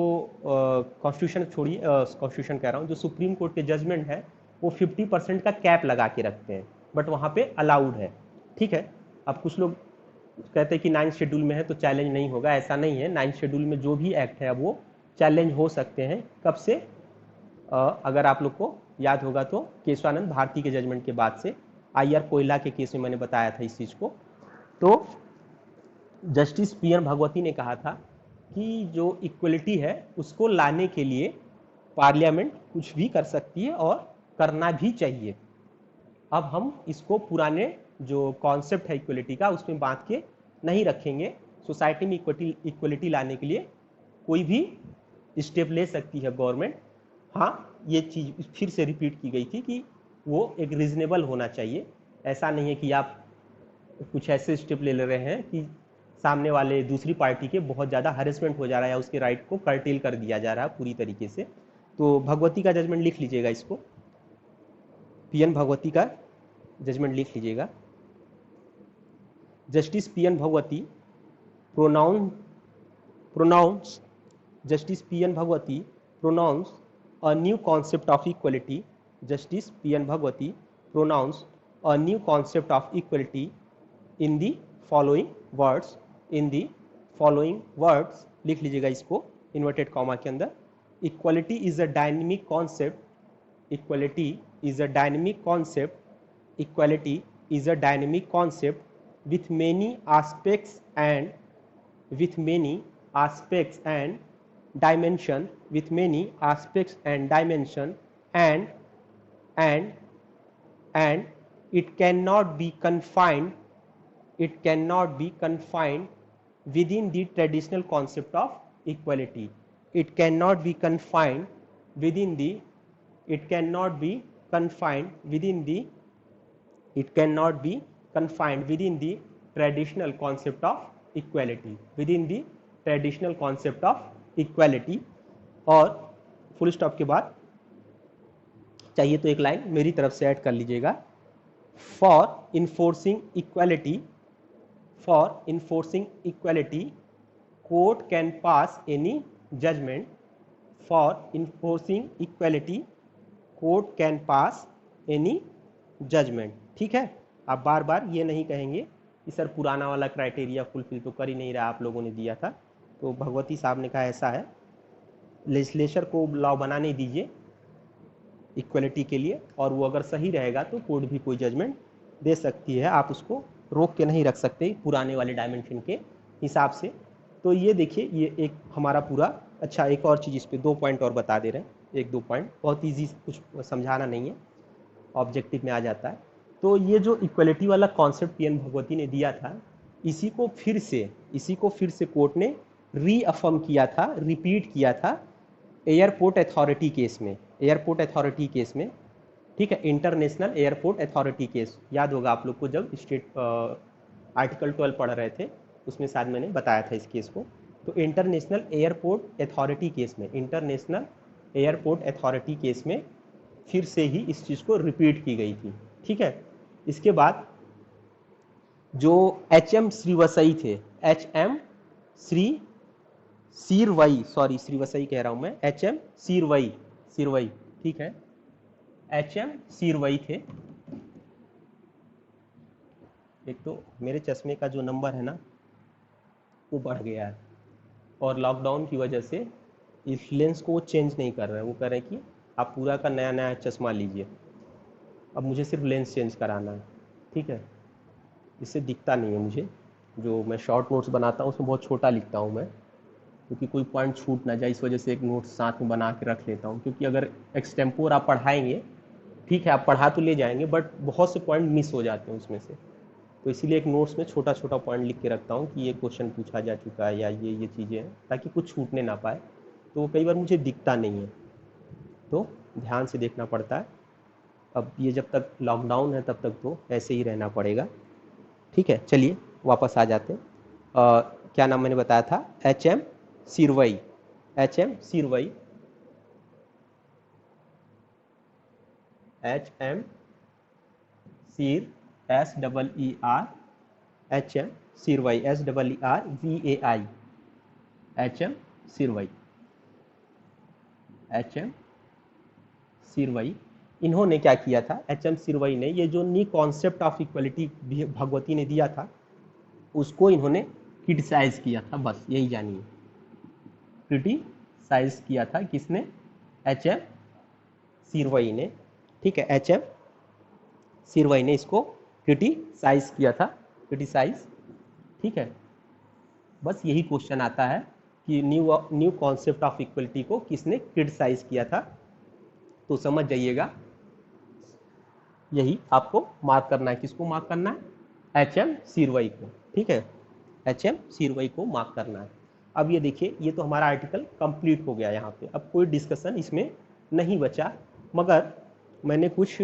कॉन्स्टिट्यूशन छोड़िए, कॉन्स्टिट्यूशन कह रहा हूँ, जो सुप्रीम कोर्ट के जजमेंट है वो 50% का कैप लगा के रखते हैं, बट वहाँ पे अलाउड है। ठीक है, अब कुछ लोग कहते हैं कि 9th शेड्यूल में है तो चैलेंज नहीं होगा, ऐसा नहीं है। 9th शेड्यूल में जो भी एक्ट है वो चैलेंज हो सकते हैं। कब से? अगर आप लोग को याद होगा तो केशवानंद भारती के जजमेंट के बाद से, IR कोयला के केस में मैंने बताया था इस चीज़ को। तो जस्टिस PN भगवती ने कहा था कि जो इक्वलिटी है उसको लाने के लिए पार्लियामेंट कुछ भी कर सकती है और करना भी चाहिए। अब हम इसको पुराने जो कॉन्सेप्ट है इक्वलिटी का उसमें बांध के नहीं रखेंगे। सोसाइटी में इक्वलिटी लाने के लिए कोई भी स्टेप ले सकती है गवर्नमेंट। हाँ, ये चीज़ फिर से रिपीट की गई थी कि वो एक रीजनेबल होना चाहिए। ऐसा नहीं है कि आप कुछ ऐसे स्टेप ले रहे हैं कि सामने वाले दूसरी पार्टी के बहुत ज़्यादा हरेसमेंट हो जा रहा है या उसके राइट को कर्टेल कर दिया जा रहा है पूरी तरीके से। तो भगवती का जजमेंट लिख लीजिएगा, इसको PN भगवती का जजमेंट लिख लीजिएगा। Justice PN Bhagwati pronounce justice PN Bhagwati pronounce a new concept of equality. Justice PN Bhagwati pronounced a new concept of equality in the following words, in the following words, लिख लीजिएगा इसको inverted comma के अंदर। Equality is a dynamic concept, equality is a dynamic concept, equality is a dynamic concept with many aspects and with many aspects and dimension, with many aspects and dimension, and and it cannot be confined, it cannot be confined within the traditional concept of equality. It cannot be confined within the, it cannot be confined within the, it cannot be confined within the traditional concept of equality, within the traditional concept of equality। और full stop के बाद चाहिए तो एक line मेरी तरफ से add कर लीजिएगा। For enforcing equality, for enforcing equality court can pass any judgment, for enforcing equality court can pass any judgment. ठीक है, आप बार बार ये नहीं कहेंगे कि सर पुराना वाला क्राइटेरिया फुलफिल तो कर ही नहीं रहा, आप लोगों ने दिया था। तो भगवती साहब ने कहा ऐसा है, लेजिस्लेचर को लॉ बनाने दीजिए इक्वलिटी के लिए, और वो अगर सही रहेगा तो कोर्ट भी कोई जजमेंट दे सकती है, आप उसको रोक के नहीं रख सकते पुराने वाले डायमेंशन के हिसाब से। तो ये देखिए, ये एक हमारा पूरा, अच्छा एक और चीज़ इस पर 2 पॉइंट और बता दे रहे हैं, 1-2 पॉइंट, बहुत ईजी, कुछ समझाना नहीं है, ऑब्जेक्टिव में आ जाता है। तो ये जो इक्वलिटी वाला कॉन्सेप्ट पीएन भगवती ने दिया था, इसी को फिर से कोर्ट ने रीअफर्म किया था, रिपीट किया था एयरपोर्ट अथॉरिटी केस में, एयरपोर्ट अथॉरिटी केस में। ठीक है, इंटरनेशनल एयरपोर्ट अथॉरिटी केस, याद होगा आप लोग को, जब स्टेट आर्टिकल 12 पढ़ रहे थे उसमें शायद मैंने बताया था इस केस को। तो इंटरनेशनल एयरपोर्ट अथॉरिटी केस में, इंटरनेशनल एयरपोर्ट अथॉरिटी केस में फिर से ही इस चीज़ को रिपीट की गई थी। ठीक है, इसके बाद जो एच.एम. श्रीवसई थे, एच.एम. सीरवई, सॉरी श्रीवसई कह रहा हूं मैं, एच.एम. सीरवई, ठीक है, एच.एम. सीरवई थे। एक तो मेरे चश्मे का जो नंबर है ना वो बढ़ गया है, और लॉकडाउन की वजह से इस लेंस को वो चेंज नहीं कर रहे हैं, वो कह रहे हैं कि आप पूरा का नया नया चश्मा लीजिए। अब मुझे सिर्फ लेंस चेंज कराना है। ठीक है, इससे दिखता नहीं है मुझे, जो मैं शॉर्ट नोट्स बनाता हूँ उसमें बहुत छोटा लिखता हूँ मैं, क्योंकि कोई पॉइंट छूट ना जाए, इस वजह से एक नोट साथ में बना के रख लेता हूँ। क्योंकि अगर एक्सटेम्पोर आप पढ़ाएंगे, ठीक है आप पढ़ा तो ले जाएंगे, बट बहुत से पॉइंट मिस हो जाते हैं उसमें से, तो इसीलिए एक नोट्स में छोटा छोटा पॉइंट लिख के रखता हूँ कि ये क्वेश्चन पूछा जा चुका है या ये चीज़ें हैं, ताकि कुछ छूटने ना पाए। तो कई बार मुझे दिखता नहीं है, तो ध्यान से देखना पड़ता है। अब ये जब तक लॉकडाउन है तब तक तो ऐसे ही रहना पड़ेगा। ठीक है, चलिए वापस आ जाते हैं। क्या नाम मैंने बताया था, HM. Seervai, HM. Seervai, HM. Seer, S-E-E-R, HM. Seervai, S-E-E-R-V-A-I, HM. Seervai, HM. Seervai. इन्होंने क्या किया था, एच.एम. सीरवई ने ये जो new concept of equality Bhagwati ने दिया था उसको इन्होंने क्रिटिसाइज किया था, बस यही जानिए, क्रिटिसाइज किया था किसने, एच.एम. सीरवई ने। ठीक है, एच.एम. सीरवई ने इसको क्रिटिसाइज किया था, क्रिटिसाइज। ठीक है, बस यही क्वेश्चन आता है कि न्यू कॉन्सेप्ट ऑफ इक्वलिटी को किसने क्रिटिसाइज किया था, तो समझ जाइएगा, यही आपको मार्क करना है। किसको मार्क करना है, एच.एम. सीरवई को। ठीक है, एच.एम. सीरवई को मार्क करना है। अब ये देखिए, ये तो हमारा आर्टिकल कंप्लीट हो गया यहाँ पे, अब कोई डिस्कशन इसमें नहीं बचा, मगर मैंने कुछ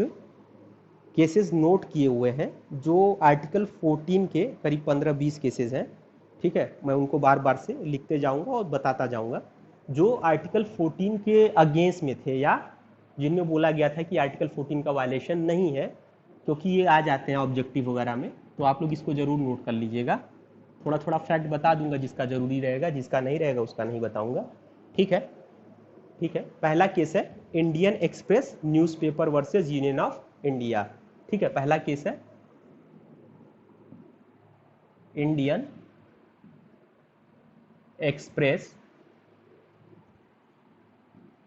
केसेस नोट किए हुए हैं जो आर्टिकल 14 के करीब 15-20 केसेस हैं। ठीक है, मैं उनको बार बार से लिखते जाऊंगा और बताता जाऊंगा, जो आर्टिकल 14 के अगेंस्ट में थे, या जिनमें बोला गया था कि आर्टिकल 14 का वायलेशन नहीं है, क्योंकि ये आ जाते हैं ऑब्जेक्टिव वगैरह में। तो आप लोग इसको जरूर नोट कर लीजिएगा, थोड़ा थोड़ा फैक्ट बता दूंगा जिसका जरूरी रहेगा, जिसका नहीं रहेगा उसका नहीं बताऊंगा। ठीक है, ठीक है, पहला केस है Indian express newspaper versus union of India. ठीक है, पहला केस है Indian express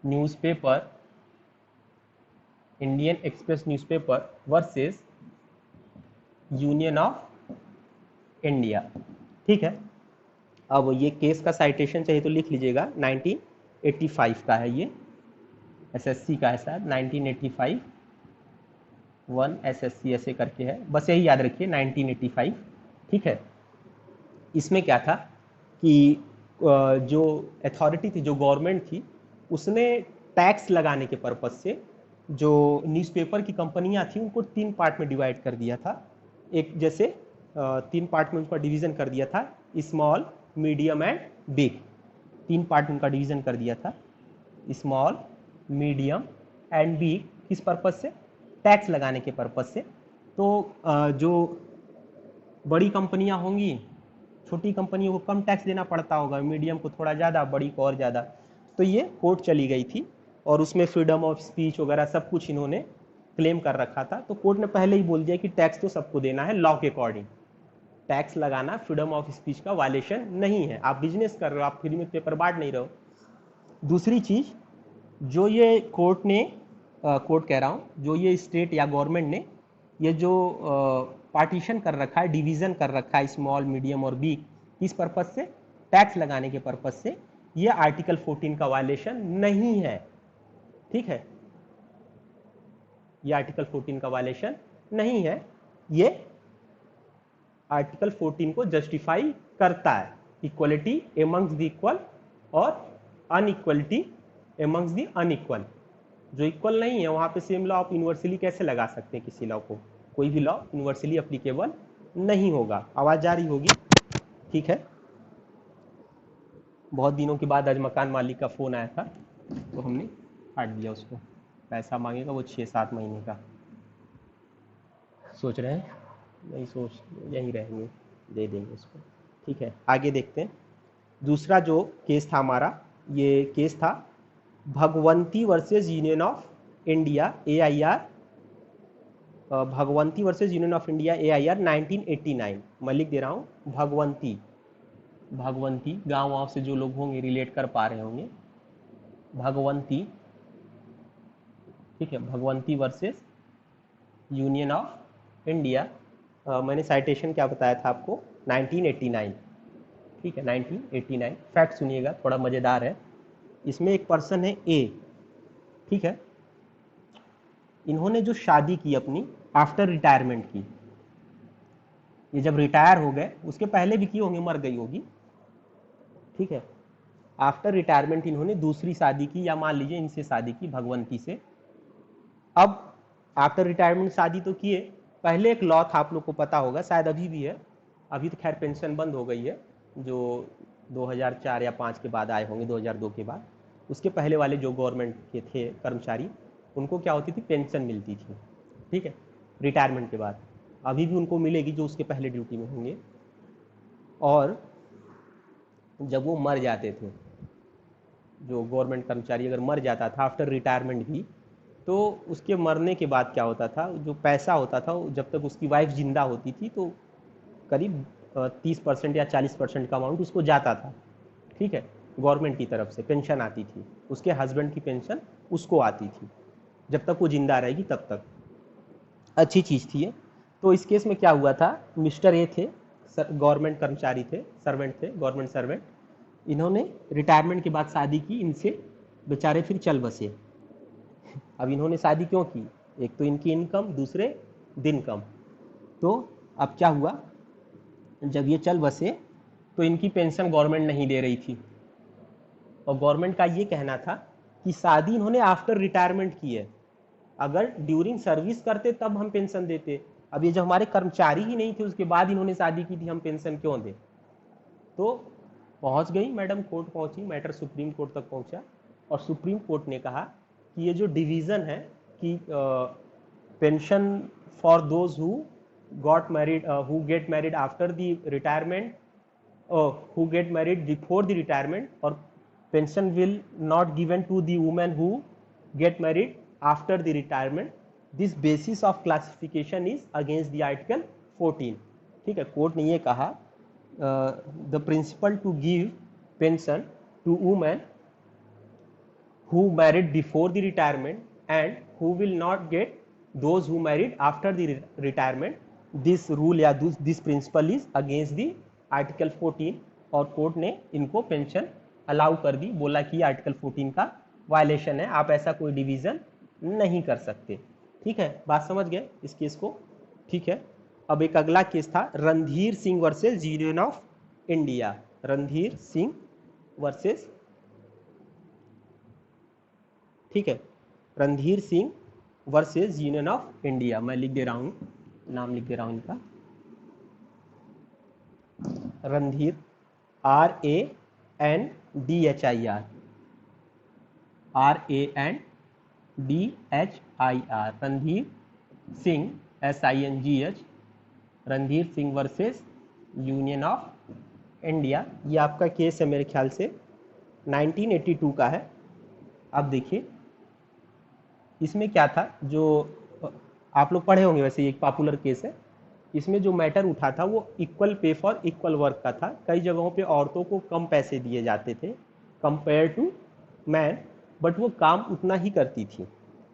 newspaper, Indian express newspaper versus union of India. ठीक है, अब ये केस का साइटेशन चाहिए तो लिख लीजिएगा, 1985 का है ये, एसएससी का है शायद, 1985 1 एसएससी ऐसे करके है, बस यही याद रखिए 1985। ठीक है, इसमें क्या था कि जो अथॉरिटी थी, जो गवर्नमेंट थी, उसने टैक्स लगाने के पर्पज से जो न्यूज़पेपर की कंपनियां थी उनको 3 पार्ट में डिवाइड कर दिया था। एक जैसे 3 पार्ट में उनका डिवीजन कर दिया था, small, medium and big. 3 part में उनका डिवीजन कर दिया था, स्मॉल, मीडियम एंड बिग। किस पर्पज से? टैक्स लगाने के पर्पज से। तो जो बड़ी कंपनियां होंगी, छोटी कंपनियों को कम टैक्स देना पड़ता होगा, मीडियम को थोड़ा ज़्यादा, बड़ी को और ज़्यादा। तो ये कोर्ट चली गई थी और उसमें फ्रीडम ऑफ स्पीच वगैरह सब कुछ इन्होंने क्लेम कर रखा था। तो कोर्ट ने पहले ही बोल दिया कि टैक्स तो सबको देना है लॉ के अकॉर्डिंग, टैक्स लगाना फ्रीडम ऑफ स्पीच का वायलेशन नहीं है। आप बिजनेस कर रहे हो, आप फ्री में पेपर बांट नहीं रहे हो। दूसरी चीज़, जो ये कोर्ट ने कोर्ट कह रहा हूँ, जो ये स्टेट या गवर्नमेंट ने ये जो पार्टीशन कर रखा है, डिवीज़न कर रखा है स्मॉल, मीडियम और बिग, किस पर्पज से? टैक्स लगाने के पर्पज से। ये आर्टिकल 14 का वायलेशन नहीं है। ठीक है, ये आर्टिकल 14 का वायलेशन नहीं है। ये आर्टिकल 14 को जस्टिफाई करता है, इक्वलिटी एमंग्स द इक्वल और अनइक्वलिटी एमंग्स द अनइक्वल। जो इक्वल नहीं है वहां पे सेम लॉ आप यूनिवर्सली कैसे लगा सकते हैं? किसी लॉ को, कोई भी लॉ यूनिवर्सली अप्लीकेबल नहीं होगा। आवाज जारी होगी? ठीक है, बहुत दिनों के बाद आज मकान मालिक का फोन आया था तो हमने काट दिया उसको। पैसा मांगेगा वो 6-7 महीने का, सोच रहे हैं नहीं, सोच यहीं रहेंगे, दे देंगे उसको। ठीक है, आगे देखते हैं। दूसरा जो केस था हमारा, ये केस था Bhagwanti versus union of India, AIR, Bhagwanti versus union of India AIR 1989। मैं लिख दे रहा हूँ भगवंती, भगवंती गांव वाँव से जो लोग होंगे रिलेट कर पा रहे होंगे, भगवंती। ठीक है, Bhagwanti versus union of India. मैंने साइटेशन क्या बताया था आपको? 1989। ठीक है, 1989। फैक्ट सुनिएगा, थोड़ा मज़ेदार है। इसमें एक पर्सन है ए, ठीक है, इन्होंने जो शादी की अपनी आफ्टर रिटायरमेंट की, ये जब रिटायर हो गए, उसके पहले भी की होंगे, मर गई होगी। ठीक है, आफ्टर रिटायरमेंट इन्होंने दूसरी शादी की, या मान लीजिए इनसे शादी की, भगवंती से। अब आफ्टर रिटायरमेंट शादी तो किए, पहले एक लॉ था, आप लोग को पता होगा, शायद अभी भी है, अभी तो खैर पेंशन बंद हो गई है, जो 2004 या 5 के बाद आए होंगे, 2002 के बाद। उसके पहले वाले जो गवर्नमेंट के थे कर्मचारी, उनको क्या होती थी? पेंशन मिलती थी। ठीक है, रिटायरमेंट के बाद अभी भी उनको मिलेगी जो उसके पहले ड्यूटी में होंगे। और जब वो मर जाते थे, जो गवर्नमेंट कर्मचारी अगर मर जाता था आफ्टर रिटायरमेंट भी, तो उसके मरने के बाद क्या होता था? जो पैसा होता था, जब तक उसकी वाइफ जिंदा होती थी तो करीब 30% या 40% का अमाउंट उसको जाता था। ठीक है, गवर्नमेंट की तरफ से पेंशन आती थी, उसके हस्बैंड की पेंशन उसको आती थी, जब तक वो जिंदा रहेगी तब तक। अच्छी चीज़ थी ये। तो इस केस में क्या हुआ था? मिस्टर ए थे, गवर्नमेंट कर्मचारी थे, सर्वेंट थे, गवर्नमेंट सर्वेंट। इन्होंने रिटायरमेंट के बाद शादी की, इनसे बेचारे फिर चल बसे। अब इन्होंने शादी क्यों की? एक तो इनकी इनकम, दूसरे दिन कम। तो अब क्या हुआ, जब ये चल बसे तो इनकी पेंशन गवर्नमेंट नहीं दे रही थी, और गवर्नमेंट का ये कहना था कि शादी इन्होंने आफ्टर रिटायरमेंट की है, अगर ड्यूरिंग सर्विस करते तब हम पेंशन देते। अब ये जो हमारे कर्मचारी ही नहीं थे, उसके बाद इन्होंने शादी की थी, हम पेंशन क्यों दें? तो पहुंच गई मैडम, कोर्ट पहुंची, मैटर सुप्रीम कोर्ट तक पहुंचा, और सुप्रीम कोर्ट ने कहा कि ये जो डिवीज़न है कि pension for those who got married, who get married after the retirement, who get married before the retirement, or pension will not given to the women who get married after the retirement, this basis of classification is against the article 14। ठीक है, court ने ये कहा the principle to give pension to women who married before the retirement and who will not get those who married after the retirement. This rule या this principle is against the article 14 और court ने इनको pension allow कर दी, बोला कि article 14 का violation है, आप ऐसा कोई डिवीजन नहीं कर सकते। ठीक है, बात समझ गए इस केस को। ठीक है, अब एक अगला केस था Randhir Singh versus union of India. Randhir Singh versus, ठीक है, Randhir Singh versus union of India. मैं लिख दे रहा हूं, नाम लिख दे रहा हूं इनका, Randhir RANDHIR, RANDHIR, Randhir Singh SINGH, Randhir Singh versus union of India. ये आपका केस है मेरे ख्याल से 1982 का है। अब देखिए इसमें क्या था, जो आप लोग पढ़े होंगे, वैसे एक पॉपुलर केस है। इसमें जो मैटर उठा था वो equal pay for equal work का था। कई जगहों पे औरतों को कम पैसे दिए जाते थे कंपेयर टू मैन, बट वो काम उतना ही करती थी।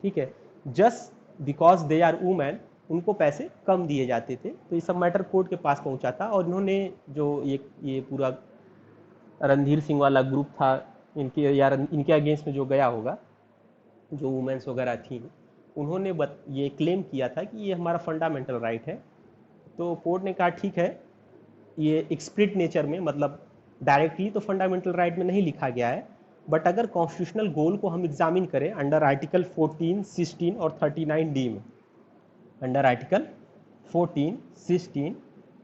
ठीक है, just because they are women उनको पैसे कम दिए जाते थे। तो ये सब मैटर कोर्ट के पास पहुंचा था और इन्होंने जो ये पूरा रणधीर सिंह वाला ग्रुप था, इनके या इनके अगेंस्ट में जो गया होगा, जो वुमेन्स वगैरह थी, उन्होंने ये क्लेम किया था कि ये हमारा फंडामेंटल राइट है। तो कोर्ट ने कहा ठीक है, ये एक्सप्लिसिट नेचर में, मतलब डायरेक्टली तो फंडामेंटल राइट में नहीं लिखा गया है, बट अगर कॉन्स्टिट्यूशनल गोल को हम एग्जामिन करें अंडर आर्टिकल 14, 16 और 39D में, अंडर आर्टिकल 14, 16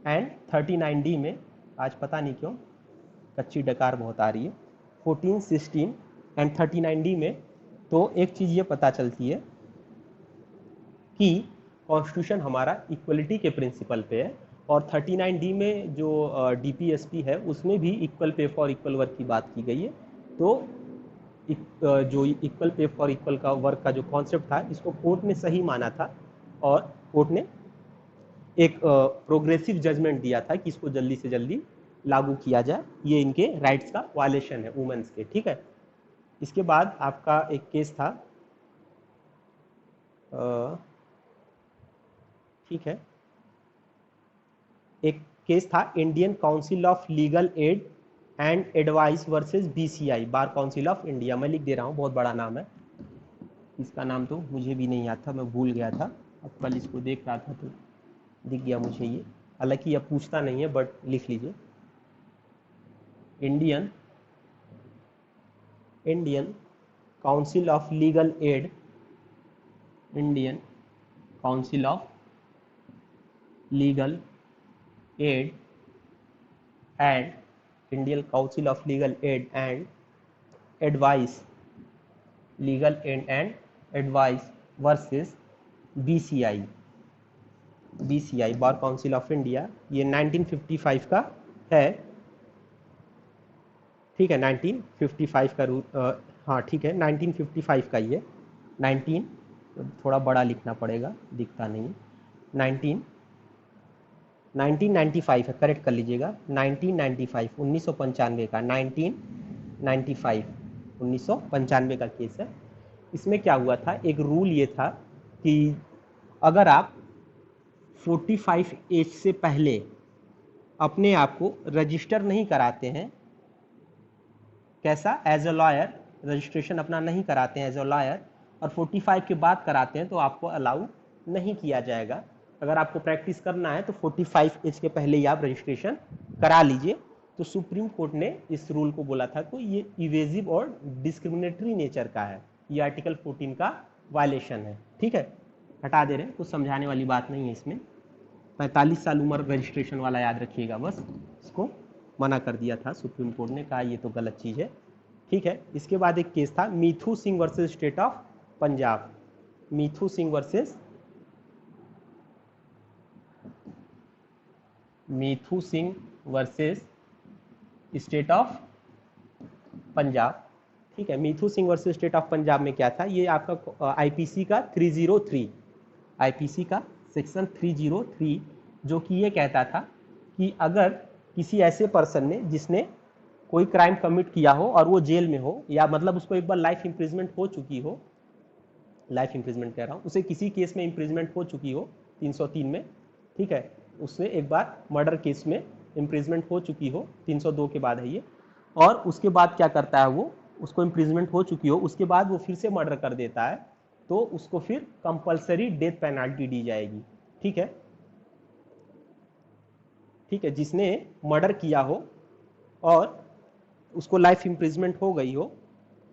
एंड 39D में, आज पता नहीं क्यों कच्ची डकार बहुत आ रही है, 14, 16 एंड 39D में, तो एक चीज़ ये पता चलती है कि कॉन्स्टिट्यूशन हमारा इक्वलिटी के प्रिंसिपल पे है। और 39D में जो DPSP है उसमें भी equal pay for equal work की बात की गई है। तो जो इक्वल पे फॉर इक्वल का वर्क का जो कॉन्सेप्ट था, इसको कोर्ट ने सही माना था और कोर्ट ने एक प्रोग्रेसिव जजमेंट दिया था कि इसको जल्दी से जल्दी लागू किया जाए। ये इनके राइट्स का वायलेशन है वुमेन्स के। ठीक है, इसके बाद आपका एक केस था, ठीक है, एक केस था Indian council of legal aid and advice versus BCI, bar council of India. मैं लिख दे रहा हूँ, बहुत बड़ा नाम है, इसका नाम तो मुझे भी नहीं याद था, मैं भूल गया था। अब कल इसको देख रहा था तो दिख गया मुझे ये, हालांकि यह पूछता नहीं है बट लिख लीजिए, Indian council of legal aid, Indian council of legal aid and Indian council of legal aid and advice, legal aid and advice versus BCI, bar council of India. ये 1955 का है। ठीक है, 1955 का रूल, हाँ ठीक है, 1955 का ये 19, थोड़ा बड़ा लिखना पड़ेगा, दिखता नहीं, 1995 है, करेक्ट कर लीजिएगा, 1995, 1995 का, 1995, 1995 का केस है। इसमें क्या हुआ था, एक रूल ये था कि अगर आप 45 एज से पहले अपने आप को रजिस्टर नहीं कराते हैं, कैसा, एज अ लॉयर, रजिस्ट्रेशन अपना नहीं कराते हैं एज अ लॉयर, और 45 के बाद कराते हैं तो आपको अलाउ नहीं किया जाएगा। अगर आपको प्रैक्टिस करना है तो 45 एज के पहले ही आप रजिस्ट्रेशन करा लीजिए। तो सुप्रीम कोर्ट ने इस रूल को बोला था कि ये इवेजिव और डिस्क्रिमिनेटरी नेचर का है, ये आर्टिकल 14 का वायलेशन है। ठीक है, हटा दे रहे हैं, कुछ समझाने वाली बात नहीं है इसमें। 45 साल उम्र रजिस्ट्रेशन वाला याद रखिएगा, बस इसको मना कर दिया था सुप्रीम कोर्ट ने, कहा ये तो गलत चीज़ है। ठीक है, इसके बाद एक केस था Mithu Singh versus state of Punjab, Mithu Singh versus state of Punjab. ठीक है, Mithu Singh versus state of Punjab में क्या था, ये आपका IPC का 303, IPC का सेक्शन 303, जो कि ये कहता था कि अगर किसी ऐसे पर्सन ने जिसने कोई क्राइम कमिट किया हो और वो जेल में हो, या मतलब उसको एक बार लाइफ इम्प्रिजमेंट हो चुकी हो, लाइफ इम्प्रिजमेंट कह रहा हूँ, उसे किसी केस में इम्प्रिजमेंट हो चुकी हो 303 में, ठीक है, उससे एक बार मर्डर केस में इम्प्रिजमेंट हो चुकी हो, 302 के बाद है ये, और उसके बाद क्या करता है वो, उसको इम्प्रिजमेंट हो चुकी हो, उसके बाद वो फिर से मर्डर कर देता है, तो उसको फिर कंपल्सरी डेथ पेनाल्टी दी जाएगी। ठीक है, ठीक है, जिसने मर्डर किया हो और उसको लाइफ इम्प्रिजमेंट हो गई हो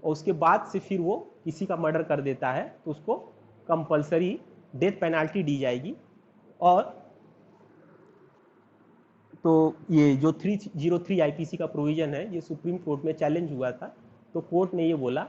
और उसके बाद से फिर वो किसी का मर्डर कर देता है, तो उसको कंपल्सरी डेथ पेनाल्टी दी जाएगी। और तो ये जो 303 आईपीसी का प्रोविजन है, ये सुप्रीम कोर्ट में चैलेंज हुआ था, तो कोर्ट ने ये बोला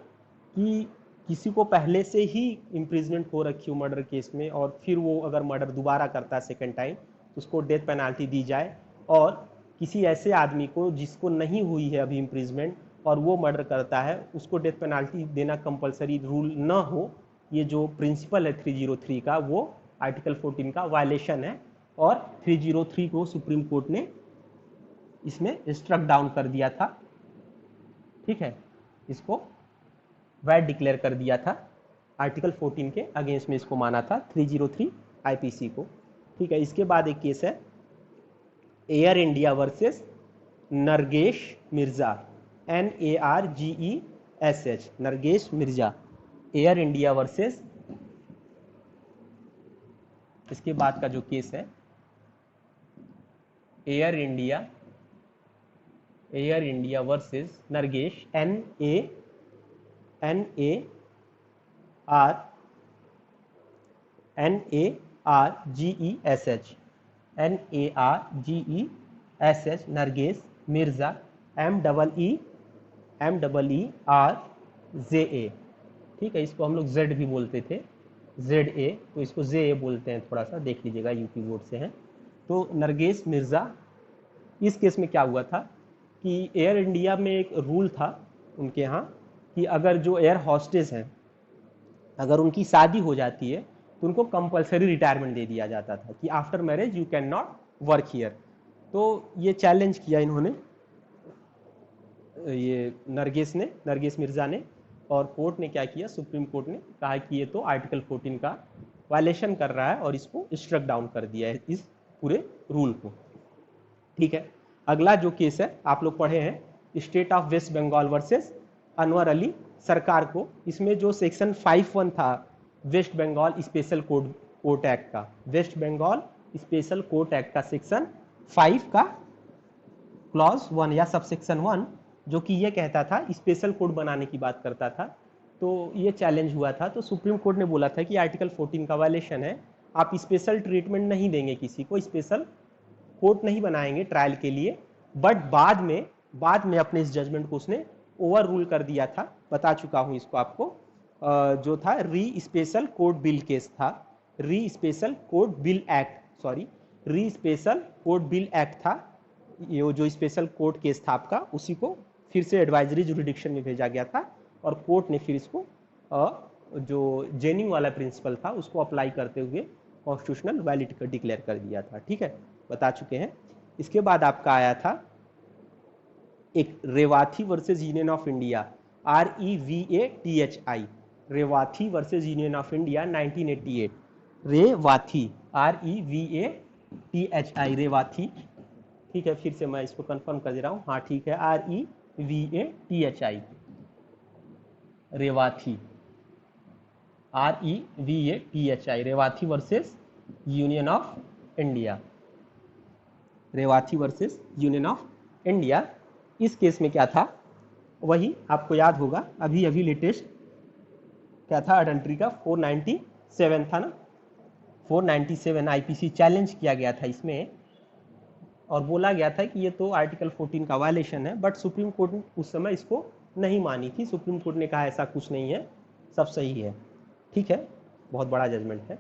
कि किसी को पहले से ही इम्प्रिजमेंट हो रखी हो मर्डर केस में और फिर वो अगर मर्डर दोबारा करता है सेकेंड टाइम, तो उसको डेथ पेनाल्टी दी जाए, और किसी ऐसे आदमी को जिसको नहीं हुई है अभी इम्प्रिजमेंट और वो मर्डर करता है, उसको डेथ पेनाल्टी देना कंपलसरी रूल न हो, ये जो प्रिंसिपल है 303 का, वो आर्टिकल 14 का वायलेशन है, और 303 को सुप्रीम कोर्ट ने इसमें स्ट्रक डाउन कर दिया था। ठीक है, इसको वैड डिक्लेयर कर दिया था, आर्टिकल 14 के अगेंस्ट में इसको माना था 303 आईपीसी को। ठीक है, इसके बाद एक केस है air India versus नरगेश Mirza, NARGESH, नरगेश Mirza, air India versus, इसके बाद का जो केस है air India versus नरगेश, NARGESH, नरगेश Mirza, MEERZA। ठीक है, इसको हम लोग जेड भी बोलते थे, ZA, तो इसको JA बोलते हैं, थोड़ा सा देख लीजिएगा, यूपी बोर्ड से हैं। तो नरगेश मिर्जा, इस केस में क्या हुआ था कि एयर इंडिया में एक रूल था उनके यहाँ कि अगर जो एयर हॉस्टेस हैं, अगर उनकी शादी हो जाती है तो उनको कंपलसरी रिटायरमेंट दे दिया जाता था कि after marriage you can not work here. तो ये चैलेंज किया इन्होंने, ये नरगेश मिर्जा ने, और कोर्ट ने क्या किया, सुप्रीम कोर्ट ने कहा कि ये तो आर्टिकल 14 का वायलेशन कर रहा है और इसको स्ट्रक डाउन कर दिया है, इस पूरे रूल को। ठीक है, अगला जो केस है आप लोग पढ़े हैं, state of West Bengal versus Anwar Ali Sarkar को। इसमें जो सेक्शन 51 था West Bengal special court act का, West Bengal special court act का सेक्शन 5 का क्लॉज 1 या सबसेक्शन 1, जो कि ये कहता था, स्पेशल कोर्ट बनाने की बात करता था, तो ये चैलेंज हुआ था। तो सुप्रीम कोर्ट ने बोला था कि आर्टिकल 14 का वायलेशन है, आप स्पेशल ट्रीटमेंट नहीं देंगे, किसी को स्पेशल कोर्ट नहीं बनाएंगे ट्रायल के लिए। बट बाद में अपने इस जजमेंट को उसने ओवर रूल कर दिया था, बता चुका हूं इसको आपको, जो था री स्पेशल कोर्ट बिल केस था, री स्पेशल कोर्ट बिल एक्ट था, ये जो स्पेशल कोर्ट केस था आपका, उसी को फिर से एडवाइजरी जुरिडिक्शन में भेजा गया था, और कोर्ट ने फिर इसको जो जेनिंग वाला प्रिंसिपल था उसको अप्लाई करते हुए कॉन्स्टिट्यूशनल वैलिड डिक्लेयर कर दिया था। ठीक है, बता चुके हैं। इसके बाद आपका आया था एक Revathi versus union of India, REVATHI, Revathi versus union of India 1988, Revathi, REVATHI, Revathi. ठीक है, फिर से मैं इसको कंफर्म कर दे रहा हूँ, हाँ ठीक है, REVATHI, Revathi, REVATHI, Revathi versus union of India, Revathi versus union of India. इस केस में क्या था, वही आपको याद होगा, अभी अभी लेटेस्ट क्या था, अडल्ट्री का 497 था ना, 497 आईपीसी चैलेंज किया गया था इसमें, और बोला गया था कि ये तो आर्टिकल 14 का वायलेशन है, बट सुप्रीम कोर्ट ने उस समय इसको नहीं मानी थी। सुप्रीम कोर्ट ने कहा ऐसा कुछ नहीं है, सब सही है। ठीक है, बहुत बड़ा जजमेंट है।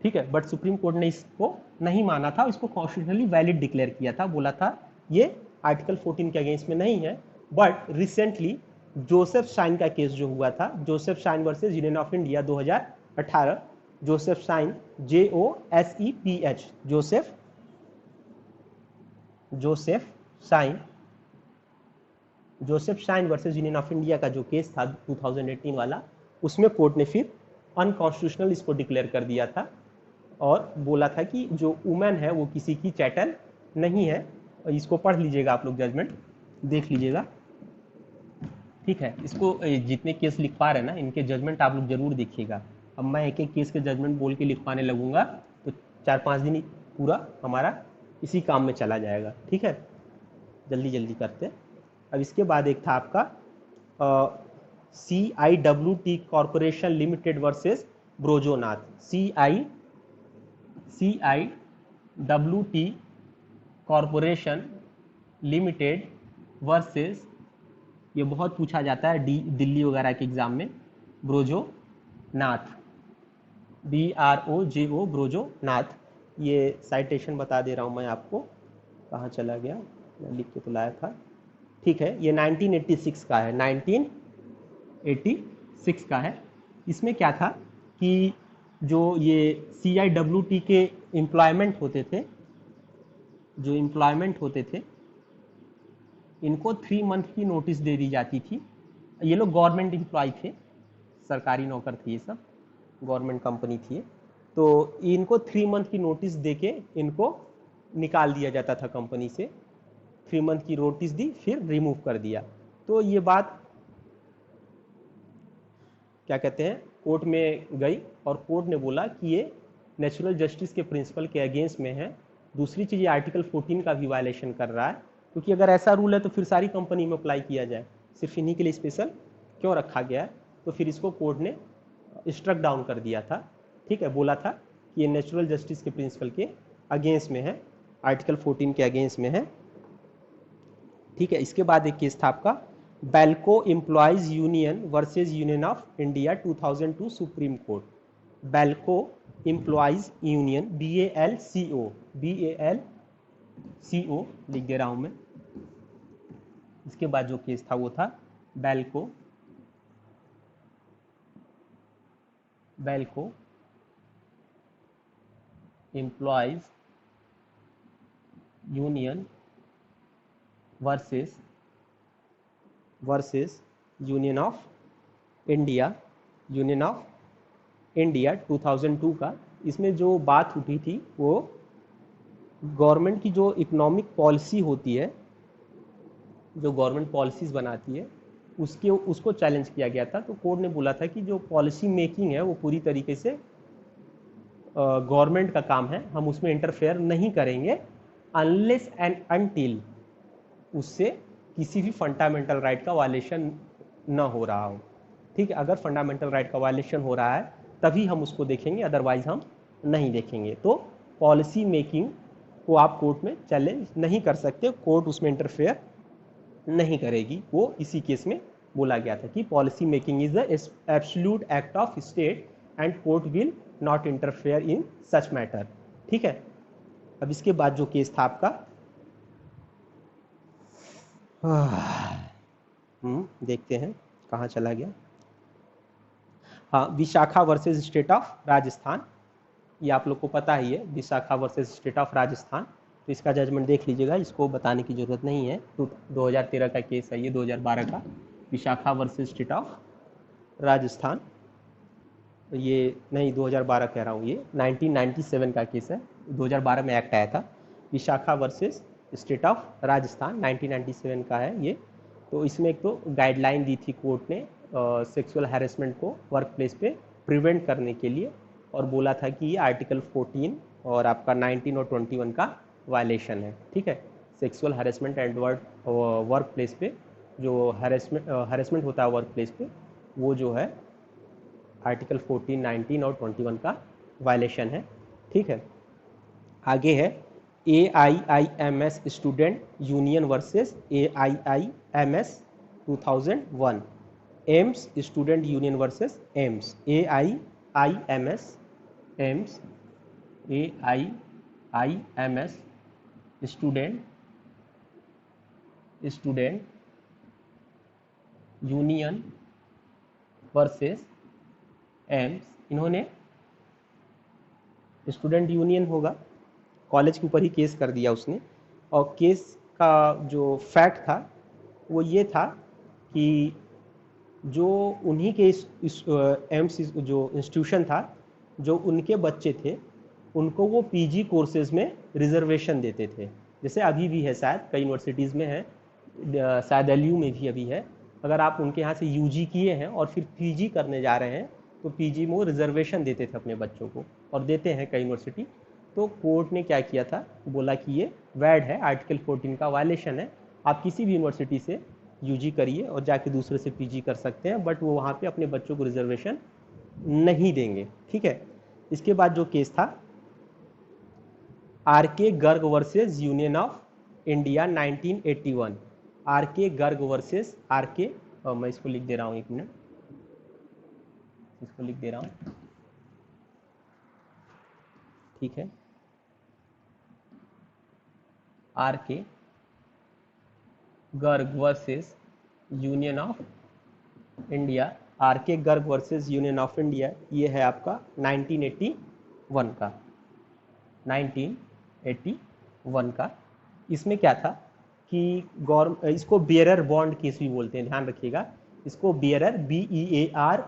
ठीक है, बट सुप्रीम कोर्ट ने इसको नहीं माना था, इसको कॉन्स्टिट्यूशनली वैलिड डिक्लेयर किया था, बोला था ये आर्टिकल 14 के अगेंस्ट में नहीं है। बट रिसेंटली जोसेफ शाइन का केस जो हुआ था, Joseph shine versus union of India 2018, Joseph shine, JOSEPH, Joseph shine, Joseph shine versus union of India का जो केस था 2018 वाला, उसमें कोर्ट ने फिर अनकॉन्स्टिट्यूशनल इसको डिक्लेयर कर दिया था और बोला था कि जो वुमेन है वो किसी की चैटल नहीं है। इसको पढ़ लीजिएगा आप लोग, जजमेंट देख लीजिएगा, ठीक है। इसको जितने केस लिख पा रहे हैं ना, इनके जजमेंट आप लोग जरूर देखिएगा। अब मैं एक एक केस के जजमेंट बोल के लिखवाने लगूंगा तो 4-5 दिन पूरा हमारा इसी काम में चला जाएगा, ठीक है। जल्दी जल्दी करते हैं। अब इसके बाद एक था आपका CIWT corporation limited versus Brojonath. CIWT corporation limited versus, ये बहुत पूछा जाता है दिल्ली वगैरह के एग्जाम में, ब्रोजोनाथ, BROJO ब्रोजोनाथ। ये साइटेशन बता दे रहा हूँ मैं आपको, कहाँ चला गया, मैं लिख के तो लाया था, ठीक है। ये 1986 का है, 1986 का है। इसमें क्या था कि जो ये CIWT के एम्प्लॉयमेंट होते थे, जो एम्प्लॉयमेंट होते थे, इनको 3 मंथ की नोटिस दे दी जाती थी। ये लोग गवर्नमेंट एम्प्लॉय थे, सरकारी नौकर थे, ये सब गवर्नमेंट कंपनी थी। तो इनको 3 मंथ की नोटिस देके इनको निकाल दिया जाता था कंपनी से। 3 मंथ की नोटिस दी, फिर रिमूव कर दिया। तो ये बात क्या कहते हैं, कोर्ट में गई और कोर्ट ने बोला कि ये नेचुरल जस्टिस के प्रिंसिपल के अगेंस्ट में है। दूसरी चीज़, ये आर्टिकल 14 का भी वायलेशन कर रहा है, क्योंकि अगर ऐसा रूल है तो फिर सारी कंपनी में अप्लाई किया जाए, सिर्फ इन्हीं के लिए स्पेशल क्यों रखा गया है। तो फिर इसको कोर्ट ने स्ट्रक डाउन कर दिया था, ठीक है। बोला था कि ये नेचुरल जस्टिस के प्रिंसिपल के अगेंस्ट में है, आर्टिकल 14 के अगेंस्ट में है, ठीक है। इसके बाद एक केस था आपका BALCO employees union versus union of India 2002 supreme court. BALCO employees union, BALCO लिख दे रहा हूं मैं। इसके बाद जो केस था वो था BALCO employees union versus union of India 2002 का। इसमें जो बात उठी थी वो गवर्नमेंट की जो इकोनॉमिक पॉलिसी होती है, जो गवर्नमेंट पॉलिसीज बनाती है, उसको चैलेंज किया गया था। तो कोर्ट ने बोला था कि जो पॉलिसी मेकिंग है वो पूरी तरीके से गवर्नमेंट का काम है, हम उसमें इंटरफेयर नहीं करेंगे अनलेस एंड अनटिल उससे किसी भी फंडामेंटल राइट का वायलेशन न हो रहा हो, ठीक है। अगर फंडामेंटल राइट का वायलेशन हो रहा है तभी हम उसको देखेंगे, अदरवाइज हम नहीं देखेंगे। तो पॉलिसी मेकिंग को आप कोर्ट में चैलेंज नहीं कर सकते, कोर्ट उसमें इंटरफेयर नहीं करेगी। वो इसी केस में बोला गया था कि policy making is the absolute act of state and court will not interfere in such matter, ठीक है। अब इसके बाद जो केस था आपका देखते हैं कहाँ चला गया, हाँ, Vishakha versus state of Rajasthan. ये आप लोग को पता ही है, Vishakha versus state of Rajasthan. तो इसका जजमेंट देख लीजिएगा, इसको बताने की ज़रूरत नहीं है। 2013 का केस है ये, 2012 का, Vishakha versus state of Rajasthan. ये नहीं 2012 कह रहा हूँ, ये 1997 का केस है, 2012 में एक्ट आया था। Vishakha versus state of Rajasthan 1997 का है ये। तो इसमें एक तो गाइडलाइन दी थी कोर्ट ने सेक्सुअल हैरेसमेंट को वर्क प्लेस पे प्रिवेंट करने के लिए, और बोला था कि ये आर्टिकल 14 और आपका 19 और 21 का वायलेशन है, ठीक है। Sexual harassment and work place पे जो हैरेसमेंट होता है वर्क प्लेस पे, वो जो है आर्टिकल 14, 19 और 21 का वायलेशन है, ठीक है। आगे है AIIMS student union versus AIIMS 2001, AIIMS student union versus AIIMS, AIIMS student union versus AIIMS. इन्होंने स्टूडेंट यूनियन होगा, कॉलेज के ऊपर ही केस कर दिया उसने, और केस का जो फैक्ट था वो ये था कि जो उन्हीं के इस एम्स जो इंस्टीट्यूशन था, जो उनके बच्चे थे उनको वो पीजी कोर्सेज में रिजर्वेशन देते थे। जैसे अभी भी है, शायद कई यूनिवर्सिटीज़ में है, शायद एलयू में भी अभी है। अगर आप उनके यहाँ से यूजी किए हैं और फिर पीजी करने जा रहे हैं तो पीजी में वो रिजर्वेशन देते थे अपने बच्चों को, और देते हैं कई यूनिवर्सिटी। तो कोर्ट ने क्या किया था, बोला कि ये वैड है, आर्टिकल 14 का वायलेशन है। आप किसी भी यूनिवर्सिटी से यूजी करिए और जाके दूसरे से पीजी कर सकते हैं, बट वो वहाँ पे अपने बच्चों को रिजर्वेशन नहीं देंगे। ठीक है। इसके बाद जो केस था R K Garg versus union of India 1981। R K Garg versus R के, मैं इसको लिख दे रहा हूँ, एक मिनट इसको लिख दे रहा हूँ। ठीक है, R K Garg versus union of India. R K Garg versus union of India, ये है आपका 1981 का, 1981 का। इसमें क्या था कि इसको बियरर बॉन्ड केस भी बोलते हैं, ध्यान रखिएगा। इसको bearer BEARER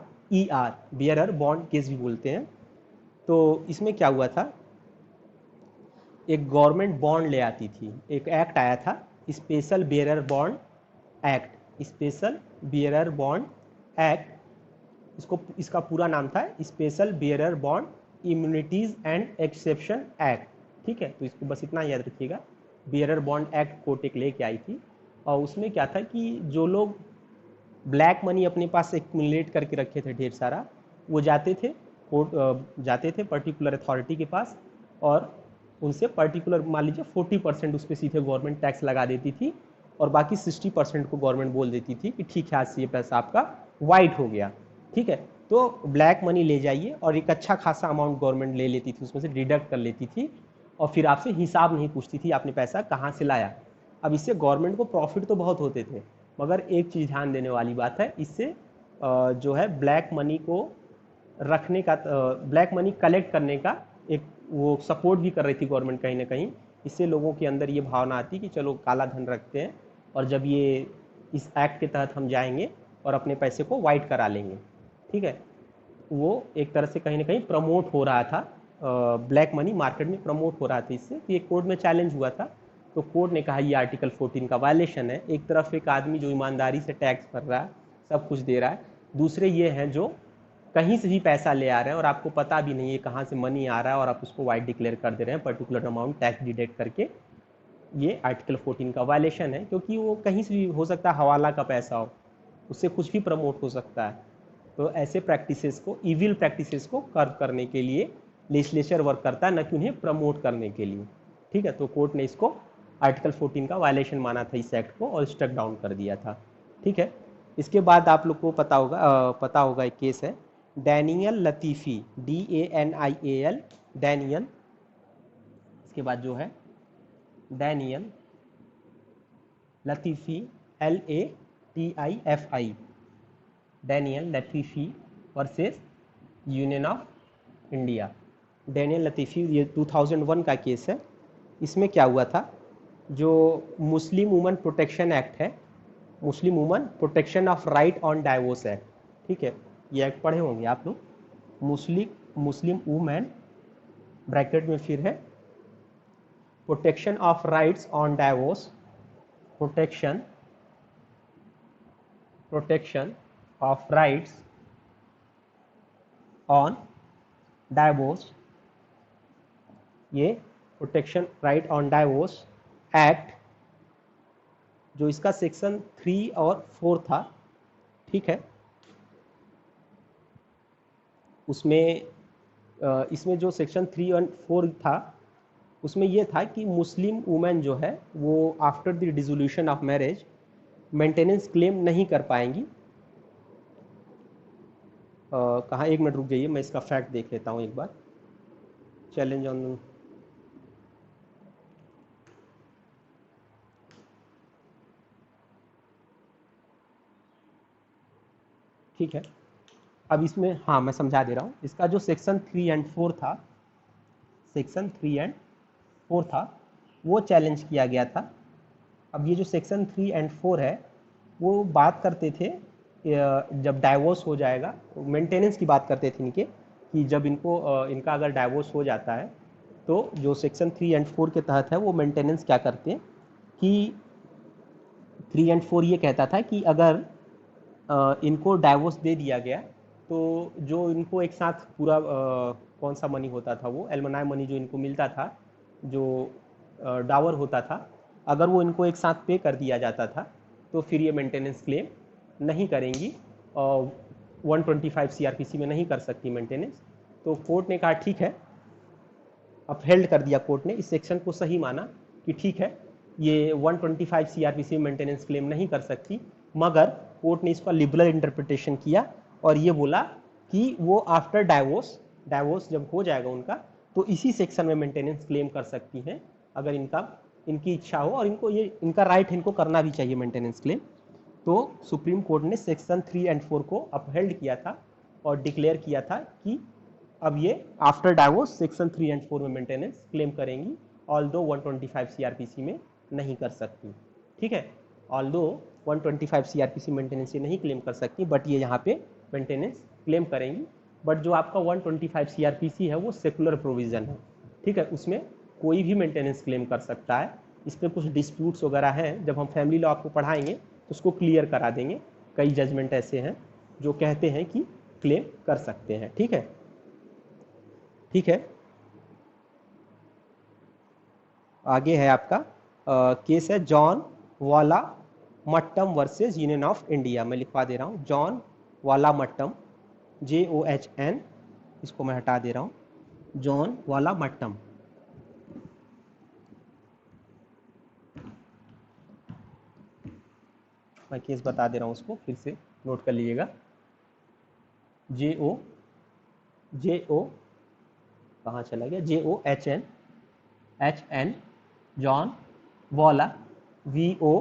bearer bond case भी बोलते हैं। तो इसमें क्या हुआ था, एक गवर्नमेंट बॉन्ड ले आती थी, एक एक्ट आया था special bearer bond act, special bearer bond act. इसका पूरा नाम था special bearer bond immunities and exception act. ठीक है, तो इसको बस इतना याद रखिएगा। बियरर बॉन्ड एक्ट कोर्ट एक लेके आई थी, और उसमें क्या था कि जो लोग ब्लैक मनी अपने पास एक्यूमुलेट करके रखे थे ढेर सारा, वो जाते थे कोर्ट, जाते थे पर्टिकुलर अथॉरिटी के पास, और उनसे पर्टिकुलर मान लीजिए 40% उस पर सीधे गवर्नमेंट टैक्स लगा देती थी, और बाकी 60% को गवर्नमेंट बोल देती थी कि ठीक है आज से ये पैसा आपका वाइट हो गया। ठीक है, तो ब्लैक मनी ले जाइए, और एक अच्छा खासा अमाउंट गवर्नमेंट ले लेती थी, उसमें से डिडक्ट कर लेती थी, और फिर आपसे हिसाब नहीं पूछती थी आपने पैसा कहाँ से लाया। अब इससे गवर्नमेंट को प्रॉफिट तो बहुत होते थे, मगर एक चीज़ ध्यान देने वाली बात है, इससे जो है ब्लैक मनी को रखने का, ब्लैक मनी कलेक्ट करने का एक वो सपोर्ट भी कर रही थी गवर्नमेंट कहीं ना कहीं। इससे लोगों के अंदर ये भावना आती कि चलो काला धन रखते हैं, और जब ये इस एक्ट के तहत हम जाएंगे और अपने पैसे को वाइट करा लेंगे। ठीक है, वो एक तरह से कहीं ना कहीं प्रमोट हो रहा था, ब्लैक मनी मार्केट में प्रमोट हो रहा था इससे। तो ये कोर्ट में चैलेंज हुआ था, तो कोर्ट ने कहा ये आर्टिकल 14 का वायलेशन है। एक तरफ एक आदमी जो ईमानदारी से टैक्स भर रहा है, सब कुछ दे रहा है, दूसरे ये हैं जो कहीं से भी पैसा ले आ रहे हैं और आपको पता भी नहीं है कहाँ से मनी आ रहा है, और आप उसको वाइट डिक्लेयर कर दे रहे हैं पर्टिकुलर अमाउंट टैक्स डिडक्ट करके। ये आर्टिकल 14 का वायलेशन है, क्योंकि वो कहीं से भी हो सकता है, हवाला का पैसा हो, उससे कुछ भी प्रमोट हो सकता है। तो ऐसे प्रैक्टिसेस को, इविल प्रैक्टिसेस को कर्व करने के लिए लेजिस्लेचर वर्क करता है, न कि उन्हें प्रमोट करने के लिए। ठीक है, तो कोर्ट ने इसको आर्टिकल 14 का वायलेशन माना था इस एक्ट को, और स्ट्रक डाउन कर दिया था। ठीक है, इसके बाद आप लोग को पता होगा एक केस है डैनियल लतीफ़ी, DANIAL, डैनियल। इसके बाद जो है Daniel Latifi, LATIFI, Daniel Latifi versus union of India. Daniel Latifi, ये 2001 का केस है। इसमें क्या हुआ था, जो मुस्लिम वुमन प्रोटेक्शन एक्ट है, मुस्लिम woman protection of right on divorce act. ठीक है, ये एक्ट पढ़े होंगे आप लोग। मुस्लिम वुमेन ब्रैकेट में फिर है protection of rights on divorce, protection of rights on divorce. ये protection right on divorce act, जो इसका सेक्शन 3 और 4 था। ठीक है, उसमें इसमें जो सेक्शन 3 और 4 था, उसमें यह था कि मुस्लिम वुमेन जो है वो after the dissolution of marriage maintenance claim नहीं कर पाएंगी। कहाँ, एक मिनट रुक जाइए, मैं इसका फैक्ट देख लेता हूँ एक बार। चैलेंज ऑन, ठीक है, अब इसमें हाँ मैं समझा दे रहा हूँ। इसका जो सेक्शन 3 एंड 4 था, सेक्शन 3 एंड 4 था, वो चैलेंज किया गया था अब ये जो सेक्शन 3 एंड 4 है वो बात करते थे जब डाइवोर्स हो जाएगा, मेंटेनेंस की बात करते थे इनके, कि जब इनका अगर डाइवोर्स हो जाता है तो जो सेक्शन 3 एंड 4 के तहत है वो मेंटेनेंस क्या करते हैं कि 3 एंड 4 ये कहता था कि अगर इनको डाइवोर्स दे दिया गया तो जो इनको एक साथ पूरा कौन सा मनी होता था, वो एलमनाई मनी जो इनको मिलता था, जो डावर होता था, अगर वो इनको एक साथ पे कर दिया जाता था तो फिर ये मेंटेनेंस क्लेम नहीं करेंगी और 125 सीआरपीसी में नहीं कर सकती मेंटेनेंस। तो कोर्ट ने कहा ठीक है, अपहेल्ड कर दिया कोर्ट ने, इस सेक्शन को सही माना कि ठीक है ये 125 सीआरपीसी में मेंटेनेंस क्लेम नहीं कर सकती, मगर कोर्ट ने इसका लिबरल इंटरप्रिटेशन किया और ये बोला कि वो आफ्टर डाइवोर्स जब हो जाएगा उनका तो इसी सेक्शन में मेंटेनेंस क्लेम कर सकती हैं अगर इनकी इच्छा हो, और इनका राइट इनको करना भी चाहिए मेंटेनेंस क्लेम। तो सुप्रीम कोर्ट ने सेक्शन 3 एंड 4 को अपहेल्ड किया था और डिक्लेयर किया था कि अब ये आफ्टर डाइवोर्स सेक्शन 3 एंड 4 में मेंटेनेंस क्लेम करेंगी, ऑल्दो 125 सीआरपीसी में नहीं कर सकती। ठीक है, ऑल्दो 125 सीआरपीसी मेंटेनेंस ये नहीं क्लेम कर सकती, बट ये यहाँ पे मेंटेनेंस क्लेम करेंगी। बट जो आपका 125 सीआरपीसी है वो सेकुलर प्रोविजन है, ठीक है, उसमें कोई भी मेंटेनेंस क्लेम कर सकता है। इस पर कुछ डिस्प्यूट्स वगैरह हैं, जब हम फैमिली लॉ आपको पढ़ाएंगे तो उसको क्लियर करा देंगे। कई जजमेंट ऐसे हैं जो कहते हैं कि क्लेम कर सकते हैं। ठीक है, ठीक है, आगे है आपका केस है जॉन वाला Mattum versus union of India. मैं लिखवा दे रहा हूँ, जॉन वाला मट्टम, JOHN, इसको मैं हटा दे रहा हूँ, जॉन वाला मट्टम। मैं केस बता दे रहा हूँ, उसको फिर से नोट कर लीजिएगा। JO कहाँ चला गया, JOHN जॉन वाला, VOLLA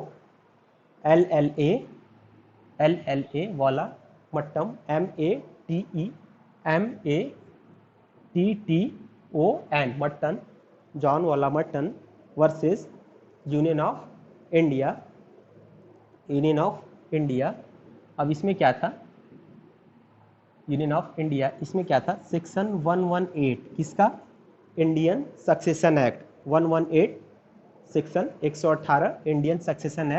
वाला मट्टम, MATTEMATTON मट्टन, जॉन वाला mutton versus union of India. अब इसमें क्या था, यूनियन ऑफ इंडिया, इसमें क्या था, सेक्शन 118 किसका, Indian succession act 118, section 118 Indian succession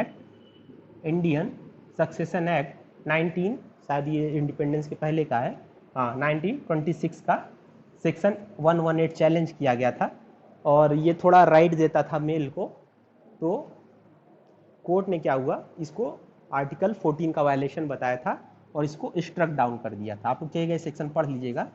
act 19, शायद ये इंडिपेंडेंस के पहले का है, हाँ 1926 का सेक्शन 118 चैलेंज किया गया था और ये थोड़ा राइट देता था मेल को। तो कोर्ट ने क्या हुआ, इसको आर्टिकल 14 का वायलेशन बताया था और इसको स्ट्रक डाउन कर दिया था। आप लोग कहे गए सेक्शन पढ़ लीजिएगा,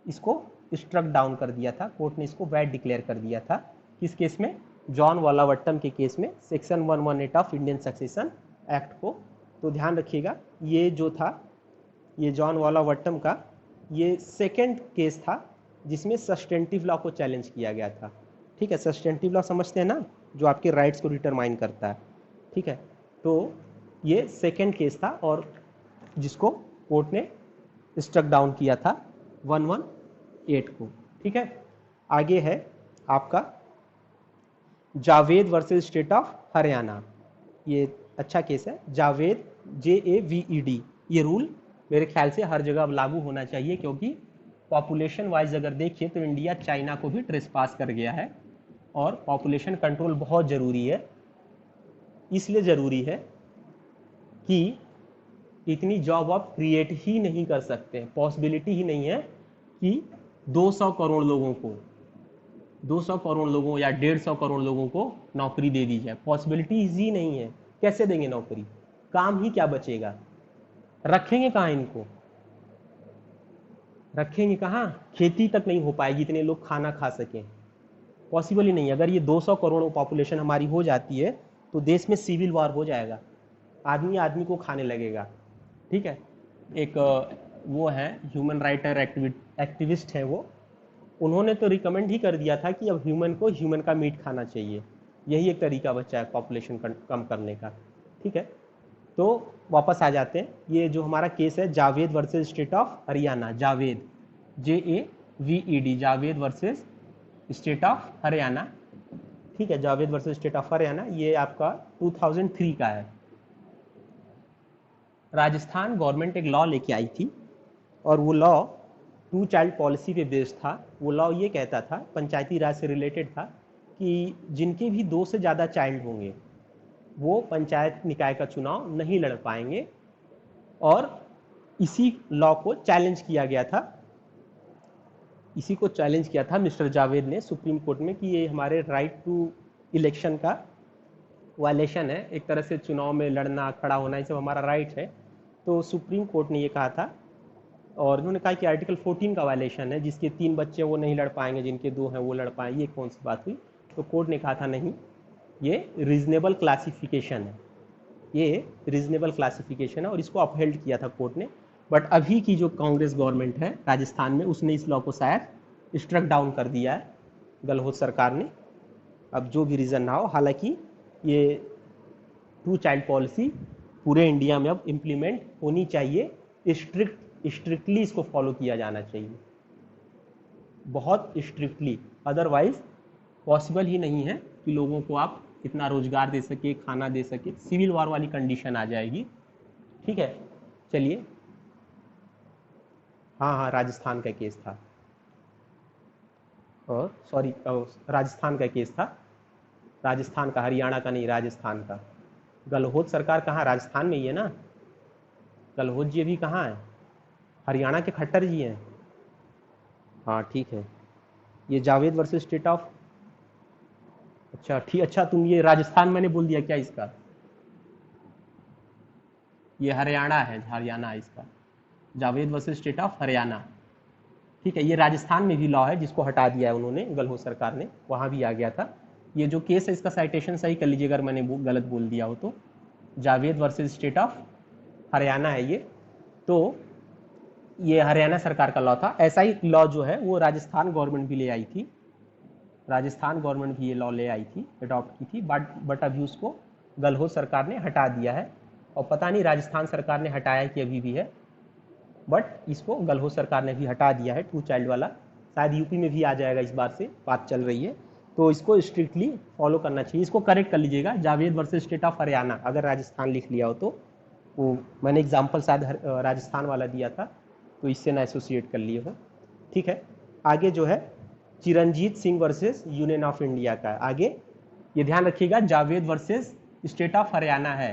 इसको स्ट्रक डाउन कर दिया था कोर्ट ने, इसको वैड डिक्लेयर कर दिया था। किस केस में, जॉन वालावट्टम के केस में, section 118 of Indian succession act को। तो ध्यान रखिएगा, ये जो था, ये जॉन वालावट्टम का ये सेकेंड केस था जिसमें सस्टेंटिव लॉ को चैलेंज किया गया था। ठीक है, सस्टेंटिव लॉ समझते हैं ना, जो आपके राइट्स को डिटरमाइन करता है। ठीक है, तो ये सेकेंड केस था और जिसको कोर्ट ने स्ट्रक डाउन किया था 118 को। ठीक है, आगे है आपका Javed versus state of Haryana. ये अच्छा केस है, जावेद, JAVED। ये रूल मेरे ख्याल से हर जगह लागू होना चाहिए, क्योंकि पॉपुलेशन वाइज अगर देखिए तो इंडिया चाइना को भी ट्रेसपास कर गया है और पॉपुलेशन कंट्रोल बहुत ज़रूरी है। इसलिए ज़रूरी है कि इतनी जॉब आप क्रिएट ही नहीं कर सकते, पॉसिबिलिटी ही नहीं है कि 200 करोड़ लोगों को, 200 करोड़ लोगों या 150 करोड़ लोगों को नौकरी दे दी जाए, पॉसिबिलिटी ही नहीं है। कैसे देंगे नौकरी, काम ही क्या बचेगा, रखेंगे कहाँ इनको, रखेंगे कहाँ, खेती तक नहीं हो पाएगी इतने लोग खाना खा सकें, पॉसिबल ही नहीं। अगर ये 200 करोड़ पॉपुलेशन हमारी हो जाती है तो देश में सिविल वॉर हो जाएगा, आदमी आदमी को खाने लगेगा। ठीक है, एक वो है ह्यूमन राइटर एक्टिविस्ट है वो, उन्होंने तो रिकमेंड ही कर दिया था कि अब ह्यूमन को ह्यूमन का मीट खाना चाहिए, यही एक तरीका बचा है पॉपुलेशन कम करने का। ठीक है, तो वापस आ जाते हैं, ये जो हमारा केस है Javed versus state of Haryana, Javed, JAVED, Javed versus state of Haryana. ठीक है, Javed versus state of Haryana, ये आपका 2003 का है। राजस्थान गवर्नमेंट एक लॉ लेके आई थी और वो लॉ 2 चाइल्ड पॉलिसी पे बेस्ड था। वो लॉ ये कहता था, पंचायती राज से रिलेटेड था, कि जिनके भी 2 से ज़्यादा चाइल्ड होंगे वो पंचायत निकाय का चुनाव नहीं लड़ पाएंगे। और इसी लॉ को चैलेंज किया गया था, इसी को चैलेंज किया था मिस्टर जावेद ने सुप्रीम कोर्ट में कि ये हमारे राइट टू इलेक्शन का वायलेशन है, एक तरह से चुनाव में लड़ना खड़ा होना ये सब हमारा राइट है। तो सुप्रीम कोर्ट ने ये कहा था और उन्होंने कहा कि आर्टिकल 14 का वायलेशन है, जिसके 3 बच्चे वो नहीं लड़ पाएंगे, जिनके 2 हैं वो लड़ पाएंगे। ये कौन सी बात हुई? तो कोर्ट ने कहा था नहीं, ये रीजनेबल क्लासिफिकेशन है, ये रीजनेबल क्लासिफिकेशन है, और इसको अपहेल्ड किया था कोर्ट ने। बट अभी की जो कांग्रेस गवर्नमेंट है राजस्थान में, उसने इस लॉ को शायद स्ट्रक डाउन कर दिया है, गहलोत सरकार ने। अब जो भी रीज़न ना हो, हालांकि ये 2 चाइल्ड पॉलिसी पूरे इंडिया में अब इम्प्लीमेंट होनी चाहिए, स्ट्रिक्टली इसको फॉलो किया जाना चाहिए, बहुत स्ट्रिक्टली। अदरवाइज पॉसिबल ही नहीं है कि लोगों को आप इतना रोजगार दे सके, खाना दे सके, सिविल वॉर वाली कंडीशन आ जाएगी। ठीक है, चलिए। हाँ, राजस्थान का केस था, और सॉरी, राजस्थान का केस था, राजस्थान का, हरियाणा का नहीं, राजस्थान का। गहलोत सरकार कहाँ, राजस्थान में ही है ना। गहलोत जी अभी कहाँ है? हरियाणा के खट्टर जी हैं। हाँ ठीक है, ये जावेद वर्सेस स्टेट ऑफ, अच्छा ठीक, अच्छा तुम ये राजस्थान मैंने बोल दिया क्या इसका? ये हरियाणा है, हरियाणा है इसका, Javed versus state of Haryana. ठीक है, ये राजस्थान में भी लॉ है जिसको हटा दिया है उन्होंने, गहलोत सरकार ने, वहाँ भी आ गया था। ये जो केस है इसका साइटेशन सही कर लीजिए अगर मैंने गलत बोल दिया हो तो। Javed versus state of Haryana है ये। तो ये हरियाणा सरकार का लॉ था। ऐसा ही लॉ जो है वो राजस्थान गवर्नमेंट भी ले आई थी, राजस्थान गवर्नमेंट भी ये लॉ ले आई थी, अडॉप्ट की थी, बट अभी उसको गहलोत सरकार ने हटा दिया है। और पता नहीं राजस्थान सरकार ने हटाया कि अभी भी है, बट इसको गहलोत सरकार ने भी हटा दिया है 2 चाइल्ड वाला। शायद यूपी में भी आ जाएगा, इस बार से बात चल रही है, तो इसको स्ट्रिक्टली फॉलो करना चाहिए। इसको करेक्ट कर लीजिएगा, Javed versus state of Haryana, अगर राजस्थान लिख लिया हो तो। वो मैंने एग्जाम्पल शायद राजस्थान वाला दिया था, तो इससे ना एसोसिएट कर लिए हो। ठीक है, आगे जो है Chiranjit Singh versus union of India का है। आगे ये ध्यान रखिएगा, Javed versus state of Haryana है,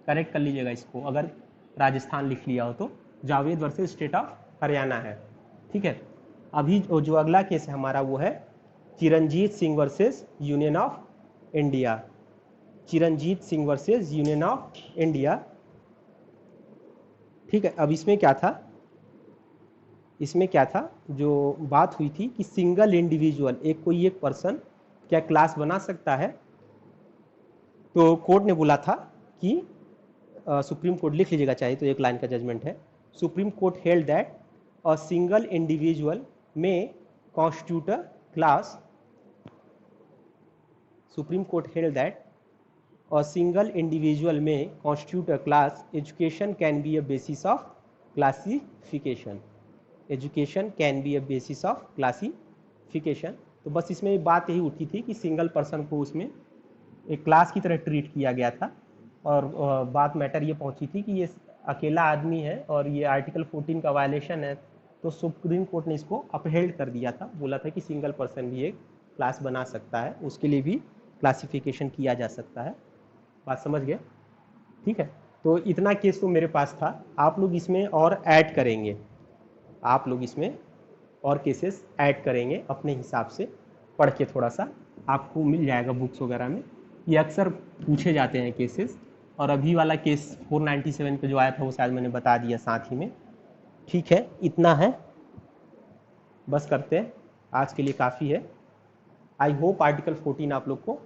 करेक्ट कर लीजिएगा इसको अगर राजस्थान लिख लिया हो तो। Javed versus state of Haryana है। ठीक है, अभी जो अगला केस है हमारा वो है Chiranjit Singh versus union of India. Chiranjit Singh versus union of India. ठीक है, अब इसमें क्या था, इसमें क्या था, जो बात हुई थी कि सिंगल इंडिविजुअल, कोई एक पर्सन क्या क्लास बना सकता है। तो कोर्ट ने बोला था कि सुप्रीम कोर्ट लिख लीजिएगा चाहे तो, एक लाइन का जजमेंट है। Supreme court held that a single individual may constitute a class. Supreme court held that a single individual may constitute a class, education can be a basis of classification. Education can be a basis of classification. तो बस इसमें बात यही उठी थी कि single person को उसमें एक क्लास की तरह ट्रीट किया गया था, और बात मैटर ये पहुंची थी कि ये अकेला आदमी है और ये आर्टिकल 14 का वायलेशन है। तो सुप्रीम कोर्ट ने इसको अपहेल्ड कर दिया था, बोला था कि सिंगल पर्सन भी एक क्लास बना सकता है, उसके लिए भी क्लासिफिकेशन किया जा सकता है। बात समझ गए? ठीक है, तो इतना केस तो मेरे पास था। आप लोग इसमें और ऐड करेंगे, आप लोग इसमें और केसेस ऐड करेंगे अपने हिसाब से, पढ़ के थोड़ा सा आपको मिल जाएगा बुक्स वगैरह में। ये अक्सर पूछे जाते हैं केसेस, और अभी वाला केस 497 पे जो आया था वो शायद मैंने बता दिया साथ ही में। ठीक है, इतना है, बस करते हैं, आज के लिए काफ़ी है। आई होप आर्टिकल 14 आप लोग को